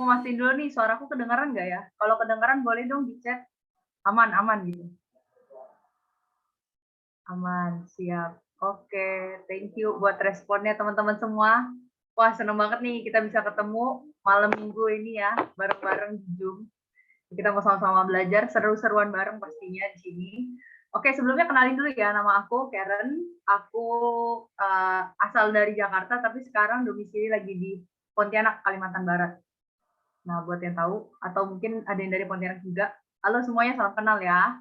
Aku mastiin dulu nih, suaraku kedengeran nggak ya? Kalau kedengeran boleh dong di chat. Aman, aman gitu. Aman, siap. Oke, thank you buat responnya teman-teman semua. Wah, seneng banget nih kita bisa ketemu malam minggu ini ya, bareng-bareng di Zoom. Kita mau sama-sama belajar, seru-seruan bareng pastinya di sini. Oke, sebelumnya kenalin dulu ya, nama aku Karen. Aku asal dari Jakarta, tapi sekarang domisili lagi di Pontianak, Kalimantan Barat. Nah, buat yang tahu, atau mungkin ada yang dari Pontianak juga. Halo semuanya, salam kenal ya.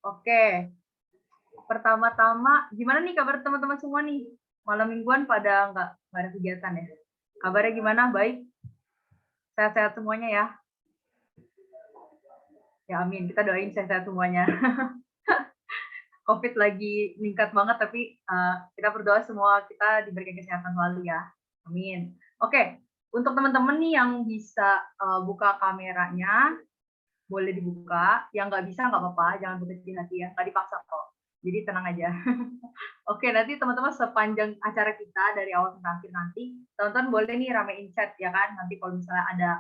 Oke, pertama-tama, gimana nih kabar teman-teman semua nih? Malam mingguan pada nggak ada kegiatan ya? Kabarnya gimana? Baik? Sehat-sehat semuanya ya? Ya amin, kita doain sehat-sehat semuanya. COVID lagi meningkat banget, tapi kita berdoa semua kita diberikan kesehatan selalu ya. Amin. Oke, untuk teman-teman nih yang bisa buka kameranya, boleh dibuka. Yang nggak bisa nggak apa-apa, jangan berkecil hati ya, nggak dipaksa kok. Jadi tenang aja. Oke, nanti teman-teman sepanjang acara kita dari awal sampai akhir nanti, teman-teman boleh nih ramein chat ya kan. Nanti kalau misalnya ada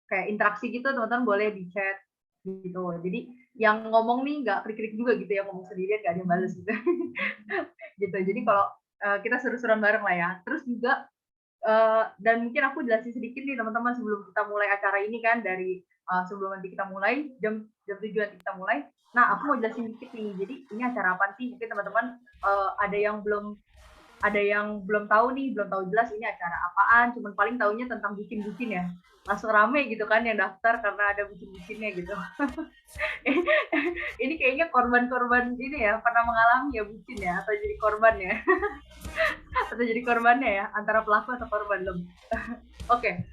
kayak interaksi gitu, teman-teman boleh di chat gitu. Jadi yang ngomong nih nggak krik-krik juga gitu ya, ngomong sendirian nggak ada yang balas gitu. Gitu. Jadi kalau kita seru-seruan bareng lah ya. Terus juga dan mungkin aku jelasin sedikit nih teman-teman sebelum kita mulai acara ini kan, dari sebelum nanti kita mulai jam 7 nanti kita mulai. Nah, aku mau jelasin dikit nih. Jadi ini acara apa sih? Mungkin teman-teman ada yang belum tahu nih, belum tahu jelas ini acara apaan, cuman paling taunya tentang bucin-bucin ya. Langsung rame gitu kan yang daftar karena ada bucin-bucinnya gitu. Ini kayaknya korban-korban ini ya, pernah mengalami ya bucin ya, atau jadi korban ya. Atau jadi korbannya ya, antara pelaku atau korban. Oke,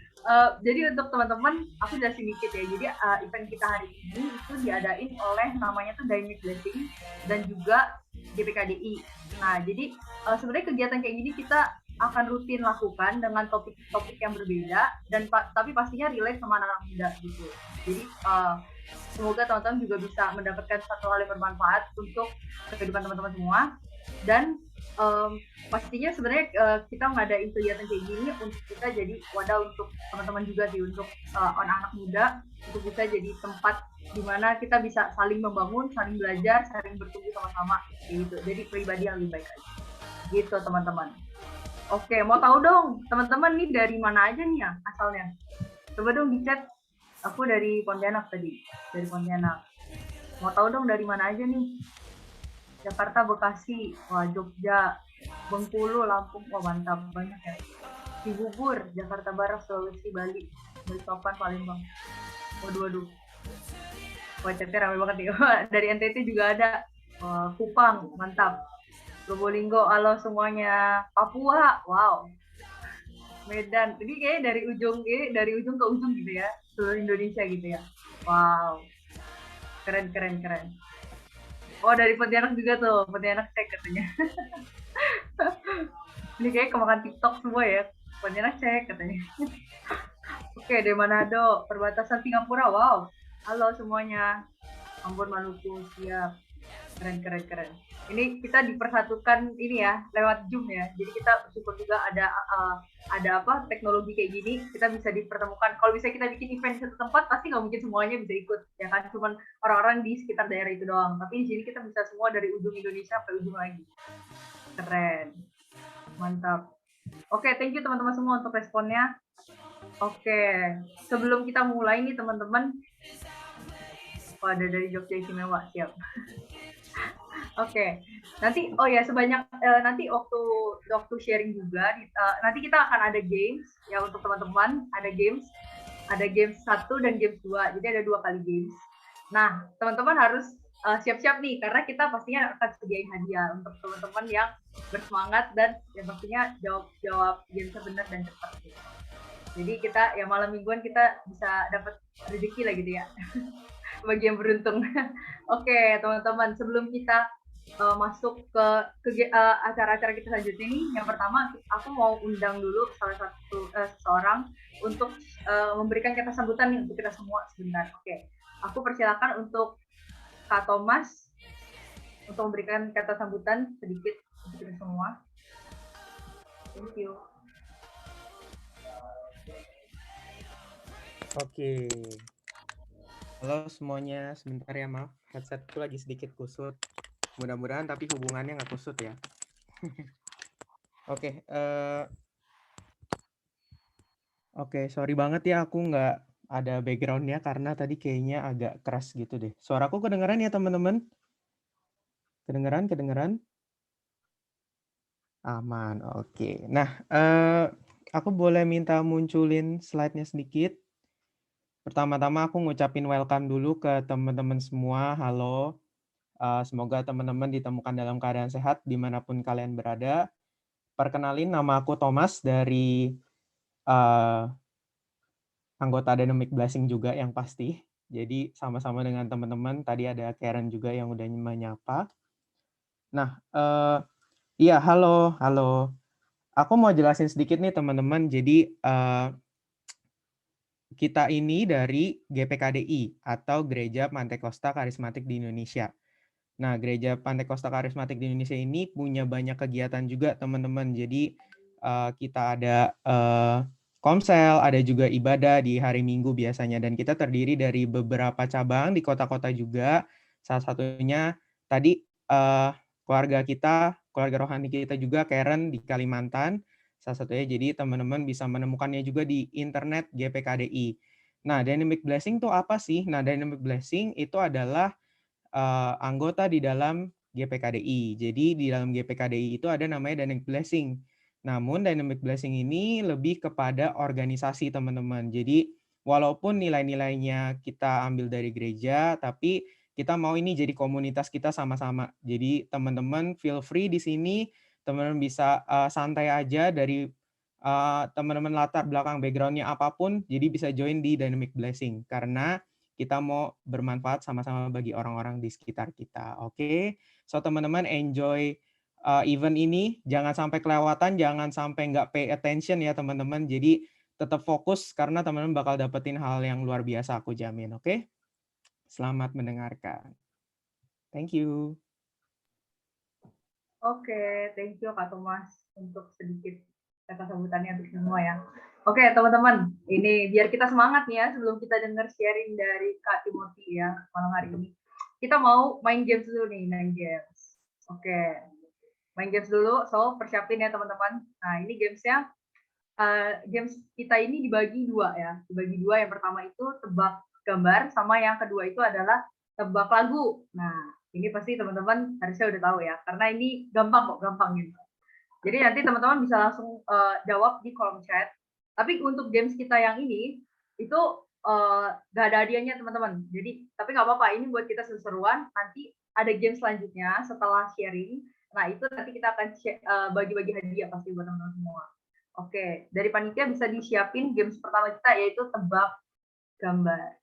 jadi untuk teman-teman, aku jelasin dikit ya. Jadi event kita hari ini itu diadain oleh namanya tuh Dynamic Blessing dan juga GPKDI. Nah, jadi sebenarnya kegiatan kayak gini kita akan rutin lakukan dengan topik-topik yang berbeda dan tapi pastinya relate sama anak-anak muda gitu. Jadi semoga teman-teman juga bisa mendapatkan satu hal yang bermanfaat untuk kehidupan teman-teman semua. Dan pastinya sebenarnya kita ngadain kegiatan kayak gini untuk kita jadi wadah untuk teman-teman juga sih, untuk anak-anak muda, untuk bisa jadi tempat di mana kita bisa saling membangun, saling belajar, saling bertumbuh sama-sama gitu. Jadi pribadi yang lebih baik aja. Gitu teman-teman. Oke, mau tahu dong teman-teman nih dari mana aja nih ya asalnya? Coba dong di chat. Aku dari Pontianak tadi, dari Pontianak. Mau tahu dong dari mana aja nih? Jakarta, Bekasi, wah Jogja, Bengkulu, Lampung, wah mantap, banyak ya. Cibubur, Jakarta Barat, Sulawesi, Bali, Balikpapan, Palembang. Waduh. Wah chatnya rame banget nih. Dari NTT juga ada. Wah, Kupang, mantap. Probolinggo, halo semuanya. Papua, wow. Medan, ini kayaknya dari ujung ke ujung gitu ya, seluruh Indonesia gitu ya. Wow, keren. Oh dari Pontianak juga tuh, Pontianak cek katanya. Ini kayak kemakan TikTok semua ya, Pontianak cek katanya. Oke, dari Manado, perbatasan Singapura, wow. Halo semuanya, Ambon, Maluku, siap. Keren. Ini kita dipersatukan ini ya, lewat Zoom ya. Jadi kita bersyukur juga ada apa teknologi kayak gini, kita bisa dipertemukan. Kalau bisa kita bikin event di satu tempat, pasti nggak mungkin semuanya bisa ikut, ya kan? Cuman orang-orang di sekitar daerah itu doang. Tapi di sini kita bisa semua dari ujung Indonesia sampai ujung lagi. Keren, mantap. Oke, thank you teman-teman semua untuk responnya. Oke, sebelum kita mulai nih teman-teman, ada dari Jogja Istimewa, siap. Oke, nanti nanti waktu sharing juga nanti kita akan ada games ya untuk teman-teman, ada games 1 dan games 2. Jadi ada 2 kali games. Nah, teman-teman harus siap-siap nih karena kita pastinya akan sediain hadiah untuk teman-teman yang bersemangat dan yang pastinya jawab gamesnya benar dan cepat gitu. Jadi kita ya malam mingguan kita bisa dapat rezeki lah gitu ya. Bagi yang beruntung. Oke, teman-teman, sebelum kita masuk ke acara-acara kita selanjutnya nih, yang pertama aku mau undang dulu salah satu seseorang untuk memberikan kata sambutan nih untuk kita semua sebentar. Oke, aku persilakan untuk Kak Thomas untuk memberikan kata sambutan sedikit untuk kita semua. Thank you. Oke. Halo semuanya, sebentar ya, maaf. Headsetku lagi sedikit kusut. Mudah-mudahan tapi hubungannya nggak kusut ya. Oke, sorry banget ya aku nggak ada background-nya karena tadi kayaknya agak keras gitu deh. Suaraku kedengeran ya teman-teman? Kedengeran? Aman, oke. Nah, aku boleh minta munculin slide-nya sedikit? Pertama-tama aku ngucapin welcome dulu ke teman-teman semua. Halo, semoga teman-teman ditemukan dalam keadaan sehat dimanapun kalian berada. Perkenalin, nama aku Thomas dari anggota Dynamic Blessing juga yang pasti. Jadi sama-sama dengan teman-teman, tadi ada Karen juga yang udah menyapa. Nah, iya, halo. Aku mau jelasin sedikit nih teman-teman. Jadi kita ini dari GPKDI atau Gereja Pantai Kosta Karismatik di Indonesia. Nah, Gereja Pantai Kosta Karismatik di Indonesia ini punya banyak kegiatan juga teman-teman. Jadi kita ada komsel, ada juga ibadah di hari Minggu biasanya. Dan kita terdiri dari beberapa cabang di kota-kota juga. Salah satunya tadi keluarga kita, keluarga rohani kita juga, Karen di Kalimantan. Salah satunya, jadi teman-teman bisa menemukannya juga di internet GPKDI. Nah, Dynamic Blessing itu apa sih? Nah, Dynamic Blessing itu adalah anggota di dalam GPKDI. Jadi di dalam GPKDI itu ada namanya Dynamic Blessing. Namun Dynamic Blessing ini lebih kepada organisasi teman-teman. Jadi walaupun nilai-nilainya kita ambil dari gereja, tapi kita mau ini jadi komunitas kita sama-sama. Jadi teman-teman feel free di sini, teman-teman bisa santai aja dari teman-teman latar belakang background-nya apapun, jadi bisa join di Dynamic Blessing. Karena kita mau bermanfaat sama-sama bagi orang-orang di sekitar kita. Oke, so teman-teman enjoy event ini. Jangan sampai kelewatan, jangan sampai nggak pay attention ya teman-teman. Jadi tetap fokus karena teman-teman bakal dapetin hal yang luar biasa, aku jamin. Oke, selamat mendengarkan. Thank you. Oke, thank you Kak Thomas untuk sedikit kata sambutannya untuk semua ya. Oke, teman-teman, ini biar kita semangat nih ya sebelum kita dengar sharing dari Kak Timothy ya malam hari ini. Kita mau main games dulu nih, main games. Oke, main games dulu, so persiapin ya teman-teman. Nah, ini gamesnya, games kita ini dibagi dua ya. Dibagi dua, yang pertama itu tebak gambar, sama yang kedua itu adalah tebak lagu. Nah, ini pasti teman-teman harusnya udah tahu ya, karena ini gampang kok, gampang gitu. Jadi nanti teman-teman bisa langsung jawab di kolom chat. Tapi untuk games kita yang ini itu nggak ada hadiahnya teman-teman. Jadi tapi nggak apa-apa, ini buat kita seru-seruan. Nanti ada game selanjutnya setelah sharing. Nah itu nanti kita akan bagi-bagi hadiah pasti buat teman-teman semua. Oke, dari panitia bisa disiapin games pertama kita yaitu tebak gambar.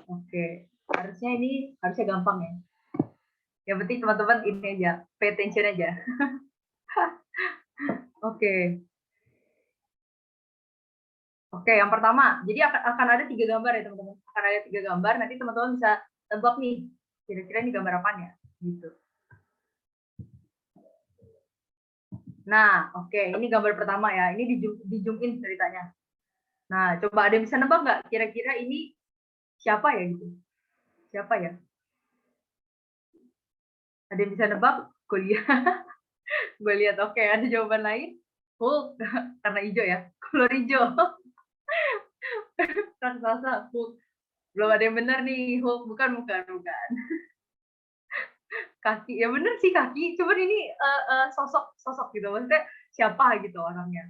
Oke, harusnya gampang ya. Yang penting teman-teman ini aja, pay attention aja. Oke. Oke, yang pertama, jadi akan ada 3 gambar ya teman-teman. Akan ada 3 gambar, nanti teman-teman bisa tebak nih, kira-kira ini gambar apaan ya, gitu. Nah, oke, ini gambar pertama ya, ini di zoom in ceritanya. Nah, coba ada yang bisa nebak nggak, kira-kira ini siapa ya gitu? Siapa ya? Ada yang bisa nebak? Gue lihat, gue lihat. Oke, ada jawaban lain? Hulk, karena hijau ya, kolor hijau. Raksasa, Hulk. Belum ada yang benar nih, Hulk. Bukan. Kaki, ya bener sih kaki, cuman ini sosok gitu, maksudnya siapa gitu orangnya.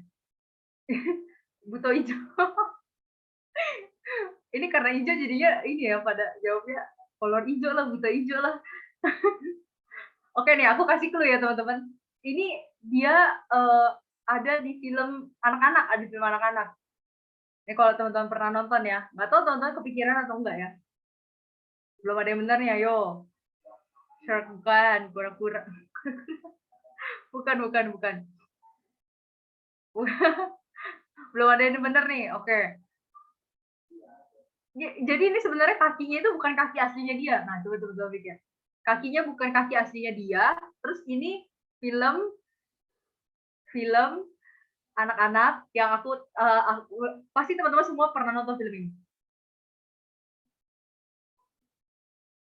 Buto hijau. Ini karena hijau jadinya ini ya pada jawabnya kolor hijau lah, buta hijau lah. Oke nih, aku kasih clue ya teman-teman. Ini dia ada di film anak-anak. Ini kalau teman-teman pernah nonton ya, nggak tahu teman-teman kepikiran atau enggak ya. Belum ada yang benar nih, ayo. Shark bukan, pura-pura. Bukan. Belum ada yang benar nih, oke. Jadi ini sebenarnya kakinya itu bukan kaki aslinya dia. Nah, coba pikir. Kakinya bukan kaki aslinya dia, terus ini film film Anak-anak yang aku pasti teman-teman semua pernah nonton film ini.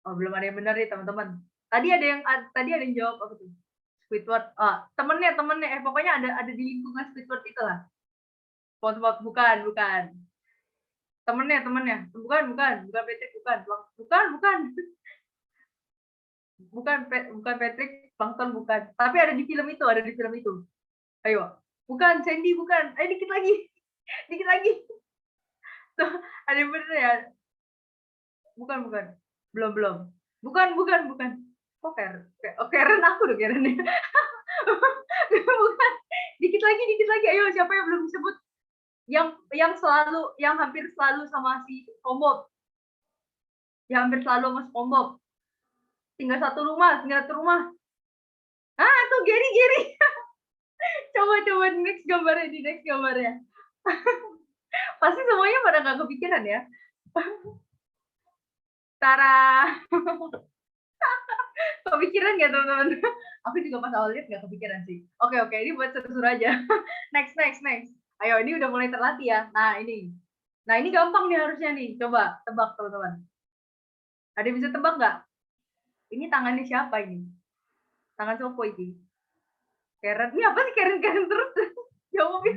Oh, belum ada yang benar nih, teman-teman. Tadi ada yang jawab apa tuh? Squidward. Temennya, pokoknya ada di lingkungan Squidward itulah. SpongeBob bukan. Temennya. Bukan Patrick, bukan. Bukan Patrick, Plankton bukan. Tapi ada di film itu. Ayo. Bukan, Sandy bukan. Ayo dikit lagi. Tuh, ada yang bener ya? Bukan. Belum. Bukan. Kok Karen? Oh, Karen aku dong Karen. Bukan. Dikit lagi. Ayo, siapa yang belum disebut? Yang hampir selalu sama si SpongeBob. Yang hampir selalu sama SpongeBob. Tinggal satu rumah. Tuh Gary. Coba next gambarnya. Pasti semuanya pada nggak kepikiran ya. Tara. Kepikiran nggak teman-teman? Aku juga pas awal lihat nggak kepikiran sih. Oke, ini buat seru-seru aja. Next. Ayo, ini udah mulai terlatih ya. Nah, ini gampang nih harusnya nih. Coba tebak teman-teman. Ada yang bisa tebak nggak? Ini tangannya siapa ini? Tangan Sopo ini. Karen. Ini apa sih Karen terus? Jawabnya.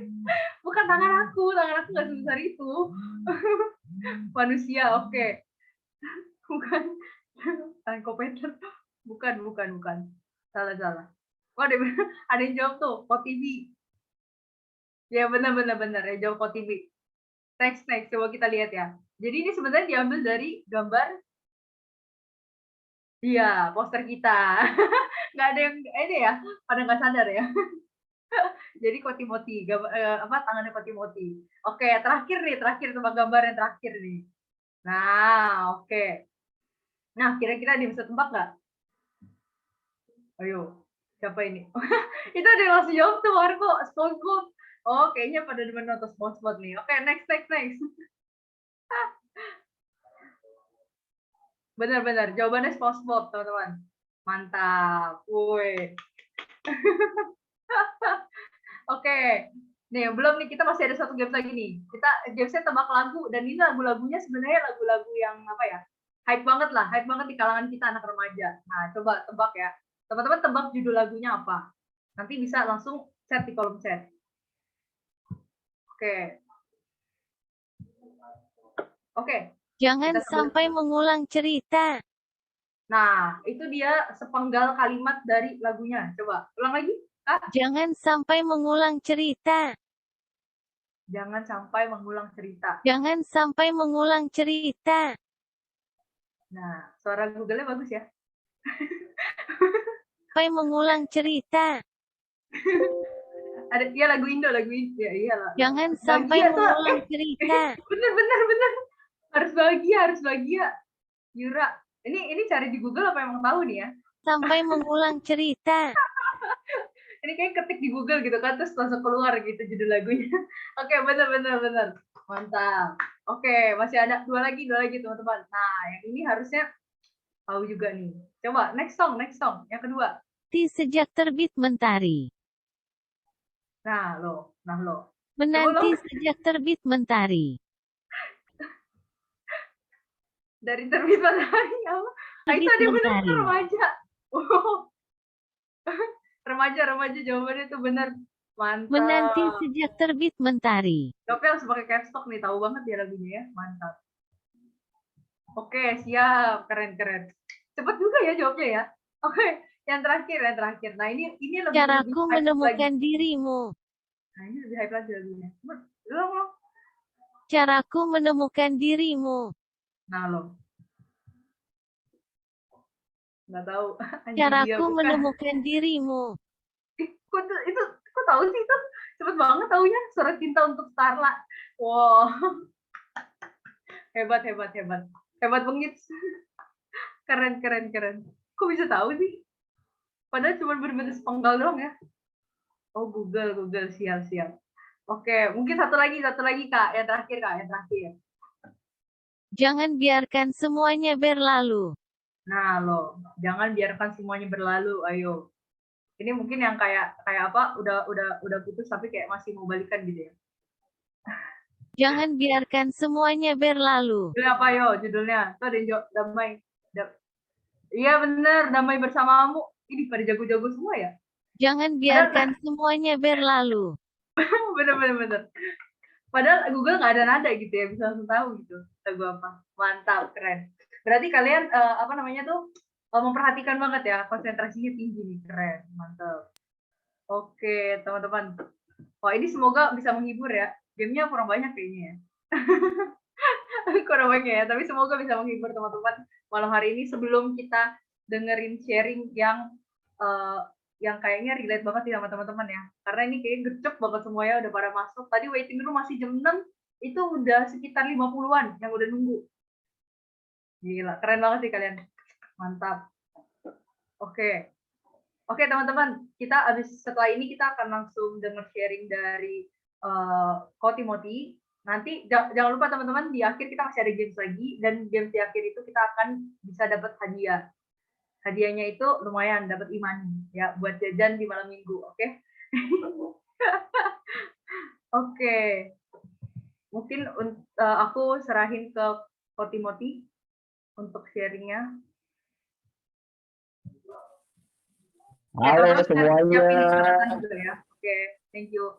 Bukan tangan aku nggak sebesar itu. Manusia, oke. Bukan. Tangan komputer. Bukan. Salah. Oh, ada yang jawab tuh, POTV. Ya, benar. Ya, jawab POTV. Next. Coba kita lihat ya. Jadi ini sebenarnya diambil dari gambar. Iya, poster kita. Nggak ada yang ini ya, pada nggak sadar ya. Jadi Kotimoti, tangannya Kotimoti. Oke, terakhir tebak gambar yang terakhir nih. Nah, oke. Nah, kira-kira dia bisa tebak nggak? Ayo, siapa ini? Itu ada yang langsung jawab tuh, Marco, SpongeBob. Oh, kayaknya pada demen nonton SpongeBob nih. Oke, next. Benar. Jawabannya SpongeBob, teman-teman. Mantap. Woi. Oke. Nih, belum nih, kita masih ada satu game lagi nih. Gamesnya tebak lagu, dan ini lagu-lagunya sebenarnya lagu-lagu yang apa ya? Hype banget di kalangan kita anak remaja. Nah, coba tebak ya. Teman-teman tebak judul lagunya apa? Nanti bisa langsung chat di kolom chat. Oke. Jangan sampai mengulang cerita. Nah, itu dia sepenggal kalimat dari lagunya. Coba, ulang lagi. Jangan sampai mengulang cerita. Jangan sampai mengulang cerita. Jangan sampai mengulang cerita. Nah, suara Google-nya bagus ya. Sampai mengulang cerita. Ada dia lagu Indo. Ya, iyalah. Jangan sampai mengulang cerita. Bener. Harus bahagia. Yura. Ini cari di Google apa emang tahu nih ya? Sampai mengulang cerita. Ini kayak ketik di Google gitu kan, terus langsung keluar gitu judul lagunya. Oke, bener. Mantap. Oke, masih ada dua lagi teman-teman. Nah, yang ini harusnya tahu juga nih. Coba next song. Yang kedua. Sejak terbit mentari. Nah lo. Menanti sejak terbit mentari. Dari terbit matahari apa? Itu ada benar remaja. Remaja jawabannya itu benar. Mantap. Menanti sejak terbit mentari. Jawabnya harus pakai caps lock nih, tahu banget ya lagunya ya. Mantap. Oke, siap. Keren. Cepet juga ya jawabnya ya. Oke, yang terakhir. Nah, ini lebih Caraku menemukan dirimu. Nah, ini lebih hype lagi lagunya. Lo. Caraku menemukan dirimu. Nah, lo. Nggak tahu. Caraku menemukan dirimu. Kok tahu sih itu? Cepet banget taunya. Surat cinta untuk Starla. Wow. Hebat. Hebat banget. Keren. Kok bisa tahu sih? Padahal cuma bener-bener sepenggal doang ya. Oh, Google. Siap. Oke, mungkin satu lagi Kak. Yang terakhir. Jangan biarkan semuanya berlalu. Nah, lo. Jangan biarkan semuanya berlalu. Ayo. Ini mungkin yang kayak apa, udah putus tapi kayak masih mau balikan gitu ya. Jangan biarkan semuanya berlalu. Judulnya apa yo? Judulnya tuh ada yang jawab damai. Iya bener, damai bersamamu. Ini pada jago-jago semua ya. Jangan Padahal biarkan semuanya berlalu. bener. Padahal Google nggak ada nada gitu ya, bisa langsung tahu gitu lagu apa. Mantap, keren. Berarti kalian apa namanya tuh memperhatikan banget ya, konsentrasinya tinggi nih, keren, mantap. Oke, teman-teman. Wah, ini semoga bisa menghibur ya. Gamenya kurang banyak kayaknya ya. Kurang banyak ya, tapi semoga bisa menghibur teman-teman malam hari ini sebelum kita dengerin sharing yang kayaknya relate banget sih sama teman-teman ya. Karena ini kayaknya gercep banget semuanya udah pada masuk. Tadi waiting room masih jam 6, itu udah sekitar 50-an yang udah nunggu. Gila, keren banget sih kalian. Mantap. Oke. Oke, teman-teman, kita setelah ini kita akan langsung denger sharing dari Ko Timothy. Nanti jangan lupa teman-teman, di akhir kita masih ada games lagi, dan games di akhir itu kita akan bisa dapat hadiah. Hadiahnya itu lumayan, dapat e-money ya buat jajan di malam minggu, oke? Oke. Mungkin aku serahin ke Ko Timothy untuk sharingnya. Halo semuanya. Ya. Oke, thank you.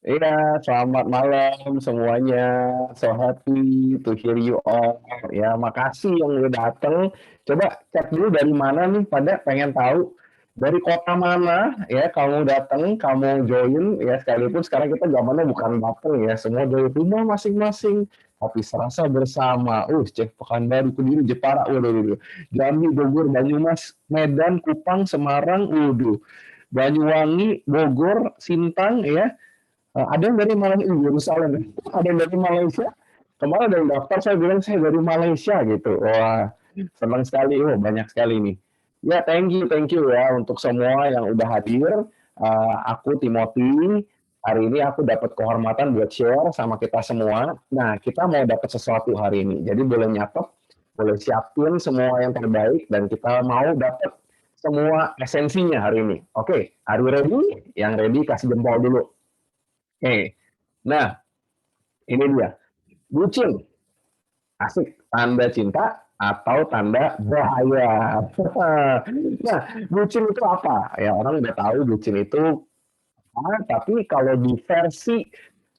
Iya, selamat malam semuanya. So happy to hear you all. Ya, makasih yang udah dateng. Coba cek dulu dari mana nih, pada pengen tahu dari kota mana ya kamu datang, kamu join ya, sekalipun sekarang kita zamannya bukan datang ya, semua dari rumah masing-masing, tapi serasa bersama. Cek Pekanbaru, Kediri, Jepara, waduh, Jambi, Bogor, Banyumas, Medan, Kupang, Semarang, waduh, Banyuwangi, Bogor, Sintang ya. Ada yang dari Malaysia, Yerusalem, ada yang dari Malaysia. Kemarin ada yang daftar, saya bilang saya dari Malaysia gitu. Wah, senang sekali, banyak sekali nih. Ya, thank you ya untuk semua yang udah hadir. Aku Timothy, hari ini aku dapat kehormatan buat share sama kita semua. Nah, kita mau dapat sesuatu hari ini, jadi boleh nyatet, boleh siapin semua yang terbaik, dan kita mau dapat semua esensinya hari ini. Oke, are you ready? Yang ready kasih jempol dulu. Oke, nah ini dia. Bucin, asik, tanda cinta atau tanda bahaya. Nah, bucin itu apa? Ya, orang udah tahu bucin itu apa, tapi kalau di versi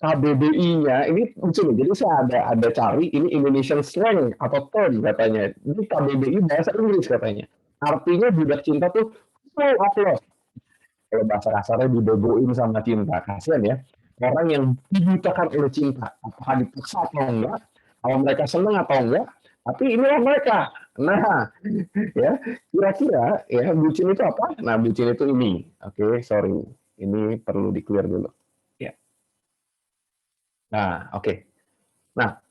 KBBI-nya, ini bucin. Jadi saya ada cari, ini Indonesian slang atau term katanya. Ini KBBI bahasa Inggris katanya. Artinya budak cinta tuh full of love. Kalau bahasa kasarnya dibogoin sama cinta, kasihan ya. Orang yang dibutakan oleh cinta, apakah dipaksa atau enggak, kalau mereka senang atau enggak, tapi inilah mereka. Nah, ya kira-kira ya bucin itu apa? Nah, bucin itu ini. Oke, sorry, ini perlu di clear dulu. Ya. Nah, oke. Nah,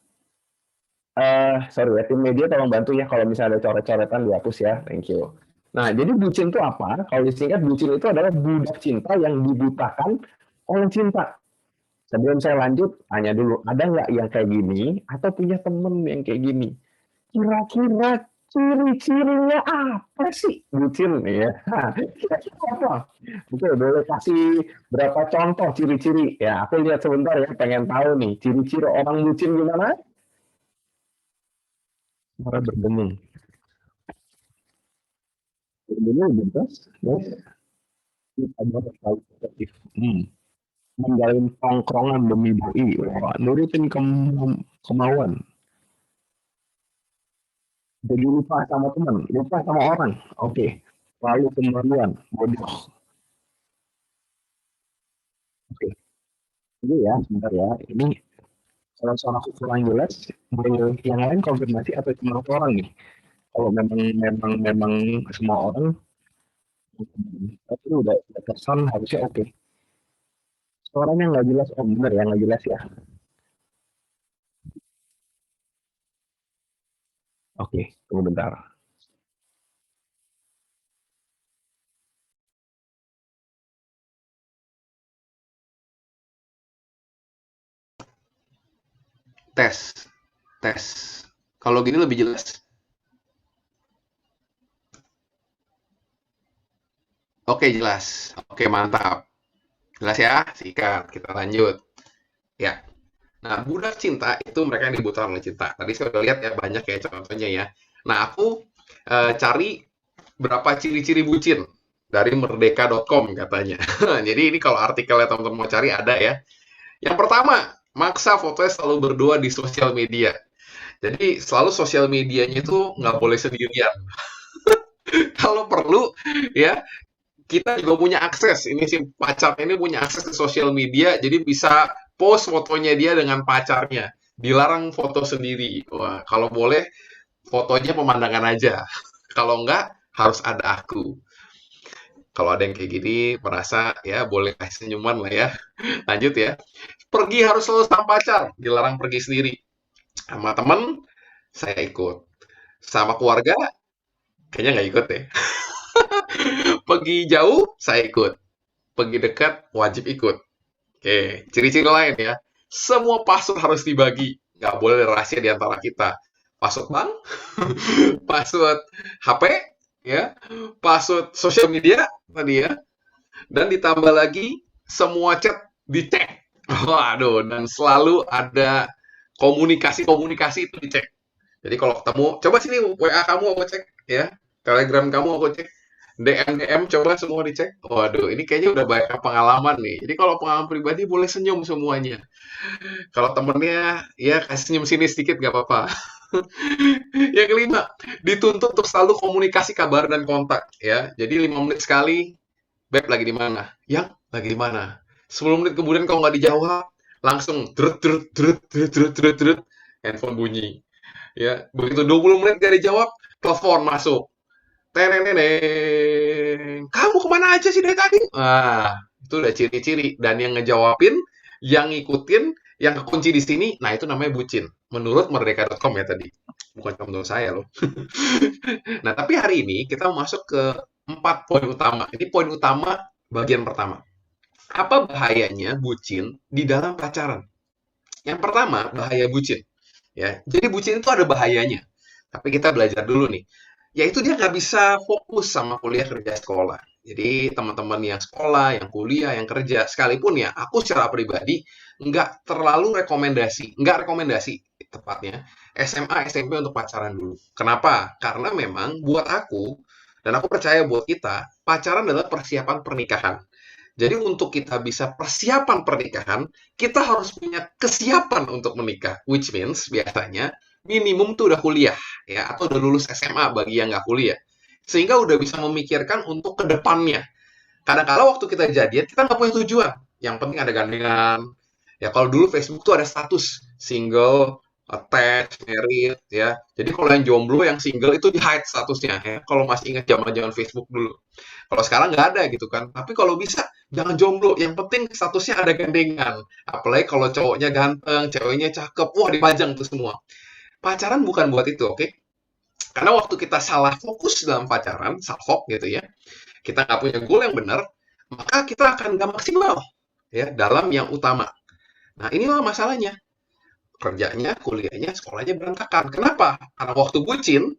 sorry ya, tim media tolong bantu ya kalau misalnya ada coret-coretan dihapus ya, thank you. Nah, jadi bucin itu apa? Kalau disingkat, bucin itu adalah budak cinta yang dibutakan oleh cinta. Sebelum saya lanjut, tanya dulu, ada nggak yang kayak gini, atau punya temen yang kayak gini? Kira-kira ciri-cirinya apa sih bucin? Ya, kira-kira apa? Betul, boleh kasih berapa contoh ciri-ciri? Ya, aku lihat sebentar ya, pengen tahu nih, ciri-ciri orang bucin gimana? Suara berdengung. Berdengung bebas, ya. Ada sekali positif. Menjalin tongkrongan demi doi, nurutin kemauan. Jadi lupa sama teman, lupa sama orang. Oke. Lalu kemaluan, bodoh. Oke. Ini ya, sebentar ya. Ini kalau suaraku kurang jelas, boleh yang lain konfirmasi atau cuma orang nih? Kalau memang semua orang, tapi udah terkesan harusnya oke. Suaranya nggak jelas, bener ya, nggak jelas ya. Oke, tunggu bentar. Tes. Kalau gini lebih jelas. Oke, jelas. Oke, mantap. Jelas ya? Sikat. Kita lanjut. Ya. Nah, budak cinta itu mereka yang dibuta oleh cinta. Tadi saya udah lihat ya banyak ya contohnya ya. Nah, aku cari berapa ciri-ciri bucin dari merdeka.com katanya. Jadi ini kalau artikelnya teman-teman mau cari ada ya. Yang pertama, maksa fotonya selalu berdua di sosial media. Jadi selalu sosial medianya itu nggak boleh sendirian. Kalau perlu ya kita juga punya akses. Ini si pacar ini punya akses ke sosial media, jadi bisa post fotonya dia dengan pacarnya. Dilarang foto sendiri. Wah, kalau boleh fotonya pemandangan aja. Kalau enggak harus ada aku. Kalau ada yang kayak gini merasa ya boleh kasih senyuman lah ya. Lanjut ya. Pergi harus selalu sama pacar, dilarang pergi sendiri. Sama temen saya ikut. Sama keluarga kayaknya nggak ikut deh. Pergi jauh saya ikut. Pergi dekat wajib ikut. Oke, ciri-ciri lain ya. Semua password harus dibagi. Nggak boleh rahasia di antara kita. Password bank, password HP, ya, password sosial media tadi ya, dan ditambah lagi semua chat dicek. Waduh, dan selalu ada komunikasi-komunikasi itu dicek. Jadi kalau ketemu, coba sini WA kamu aku cek ya, Telegram kamu aku cek, DM coba semua dicek. Waduh, ini kayaknya udah banyak pengalaman nih. Jadi kalau pengalaman pribadi boleh senyum semuanya. Kalau temennya ya kasih senyum sini sedikit nggak apa-apa. Yang kelima, dituntut untuk selalu komunikasi kabar dan kontak ya. Jadi 5 menit sekali, Beb lagi di mana? Yang lagi di mana? 10 menit kemudian kalau nggak dijawab, langsung drut drut drut drut drut drut drut, handphone bunyi. Ya, begitu 20 menit gak dijawab, telepon masuk. Teneneneng. Kamu kemana aja sih dari tadi? Ah, itu udah ciri-ciri. Dan yang ngejawabin, yang ngikutin, yang kekunci di sini, nah itu namanya bucin. Menurut merdeka.com ya tadi. Bukan menurut saya loh. Nah, tapi hari ini kita mau masuk ke 4 poin utama. Ini poin utama bagian pertama. Apa bahayanya bucin di dalam pacaran? Yang pertama, bahaya bucin. Ya, jadi bucin itu ada bahayanya. Tapi kita belajar dulu nih. Yaitu dia nggak bisa fokus sama kuliah, kerja, sekolah. Jadi teman-teman yang sekolah, yang kuliah, yang kerja, sekalipun ya, aku secara pribadi nggak terlalu nggak rekomendasi tepatnya SMA, SMP untuk pacaran dulu. Kenapa? Karena memang buat aku, dan aku percaya buat kita, pacaran adalah persiapan pernikahan. Jadi untuk kita bisa persiapan pernikahan, kita harus punya kesiapan untuk menikah. Which means biasanya minimum tuh udah kuliah ya atau udah lulus SMA bagi yang nggak kuliah. Sehingga udah bisa memikirkan untuk ke depannya. Kadang-kala waktu kita jadian, kita nggak punya tujuan. Yang penting ada gandengan. Ya kalau dulu Facebook tuh ada status single, attached, married ya. Jadi kalau yang jomblo, yang single itu di hide statusnya ya. Kalau masih ingat zaman-zaman Facebook dulu. Kalau sekarang nggak ada gitu kan. Tapi kalau bisa jangan jomblo. Yang penting statusnya ada gandengan. Apalagi kalau cowoknya ganteng, ceweknya cakep, wah dipajang tuh semua. Pacaran bukan buat itu, oke? Karena waktu kita salah fokus dalam pacaran, salfok gitu ya, kita nggak punya goal yang benar, maka kita akan nggak maksimal ya dalam yang utama. Nah, inilah masalahnya. Kerjanya, kuliahnya, sekolahnya berantakan. Kenapa? Karena waktu bucin,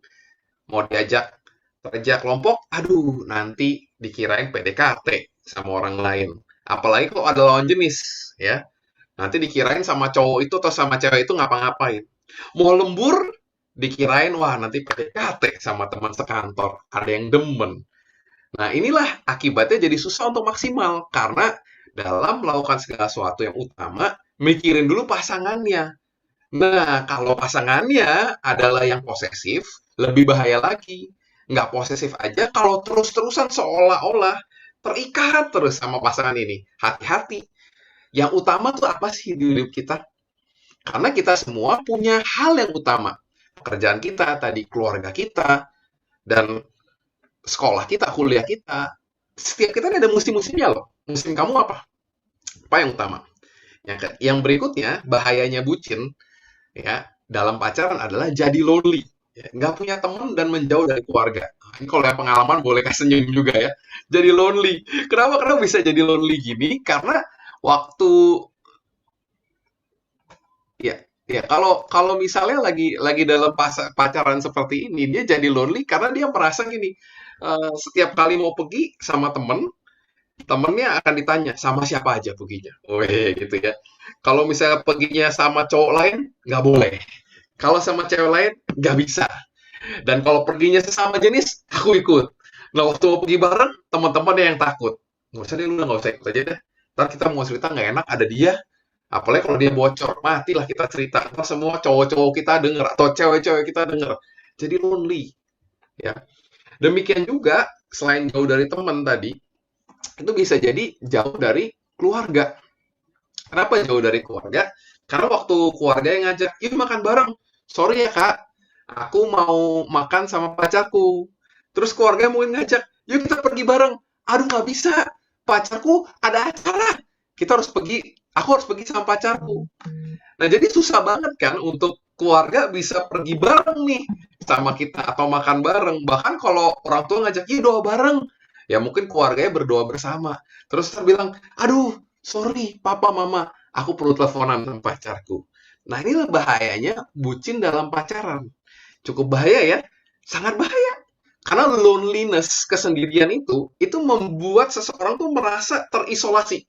mau diajak kerja kelompok, aduh, nanti dikirain PDKT sama orang lain. Apalagi kalau ada lawan jenis, ya. Nanti dikirain sama cowok itu atau sama cewek itu ngapa-ngapain. Mau lembur, dikirain, wah nanti PDKT sama teman sekantor. Ada yang demen. Nah, inilah akibatnya jadi susah untuk maksimal. Karena dalam melakukan segala sesuatu yang utama, mikirin dulu pasangannya. Nah, kalau pasangannya adalah yang posesif, lebih bahaya lagi. Nggak posesif aja, kalau terus-terusan seolah-olah terikat terus sama pasangan ini. Hati-hati. Yang utama tuh apa sih di hidup kita? Karena kita semua punya hal yang utama. Pekerjaan kita, tadi keluarga kita, dan sekolah kita, kuliah kita. Setiap kita ada musim-musimnya loh. Musim kamu apa? Apa yang utama? Yang berikutnya, bahayanya bucin ya dalam pacaran adalah jadi lonely. Ya, nggak punya teman dan menjauh dari keluarga. Nah, ini kalau yang pengalaman boleh kasih senyum juga ya. Jadi lonely. Kenapa bisa jadi lonely gini? Karena waktu ya Ya, kalau misalnya lagi dalam pacaran seperti ini, dia jadi lonely karena dia merasa gini, setiap kali mau pergi sama temennya akan ditanya, "Sama siapa aja perginya?" Weh, gitu ya. Kalau misalnya perginya sama cowok lain, nggak boleh. Kalau sama cewek lain, nggak bisa. Dan kalau perginya sesama jenis, aku ikut. Nah, waktu mau pergi bareng, teman-temannya yang takut. Nggak usah deh, lu nggak usah ikut aja deh. Ntar kita mau cerita nggak enak, ada dia. Apalagi kalau dia bocor, matilah kita cerita. Ntar semua cowok-cowok kita denger, atau cewek-cewek kita denger. Jadi lonely. Ya. Demikian juga, selain jauh dari teman tadi, itu bisa jadi jauh dari keluarga. Kenapa jauh dari keluarga? Karena waktu keluarga yang ngajak, yuk makan bareng. Sorry ya kak, aku mau makan sama pacarku. Terus keluarga mungkin ngajak, yuk kita pergi bareng. Aduh nggak bisa, pacarku ada acara. Kita harus pergi, aku harus pergi sama pacarku. Nah jadi susah banget kan untuk keluarga bisa pergi bareng nih sama kita atau makan bareng. Bahkan kalau orang tua ngajak, yuk doa bareng. Ya mungkin keluarganya berdoa bersama. Terus kita bilang, aduh sorry papa mama, aku perlu teleponan sama pacarku. Nah inilah bahayanya bucin dalam pacaran. Cukup bahaya ya, sangat bahaya. Karena loneliness, kesendirian itu membuat seseorang tuh merasa terisolasi.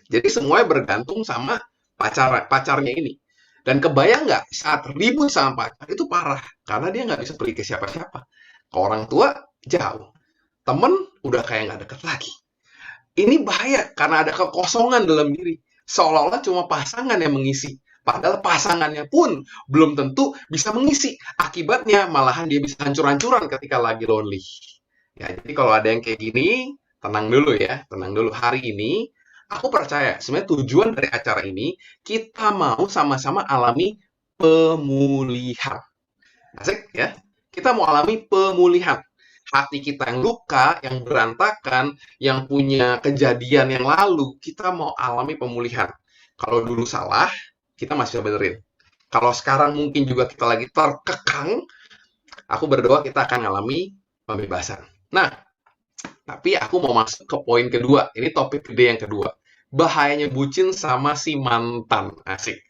Jadi semuanya bergantung sama pacarnya ini. Dan kebayang nggak saat ribut sama pacar itu parah. Karena dia nggak bisa pergi ke siapa-siapa. Ke orang tua jauh. Temen udah kayak nggak deket lagi. Ini bahaya karena ada kekosongan dalam diri. Seolah-olah cuma pasangan yang mengisi. Padahal pasangannya pun belum tentu bisa mengisi. Akibatnya malahan dia bisa hancur-hancuran ketika lagi lonely. Ya, jadi kalau ada yang kayak gini, tenang dulu ya. Tenang dulu. Hari ini, aku percaya sebenarnya tujuan dari acara ini, kita mau sama-sama alami pemulihan. Asik ya? Kita mau alami pemulihan. Hati kita yang luka, yang berantakan, yang punya kejadian yang lalu, kita mau alami pemulihan. Kalau dulu salah, kita masih bisa benerin. Kalau sekarang mungkin juga kita lagi terkekang, aku berdoa kita akan alami pembebasan. Nah, tapi aku mau masuk ke poin kedua. Ini topik gede yang kedua. Bahayanya bucin sama si mantan. Asik.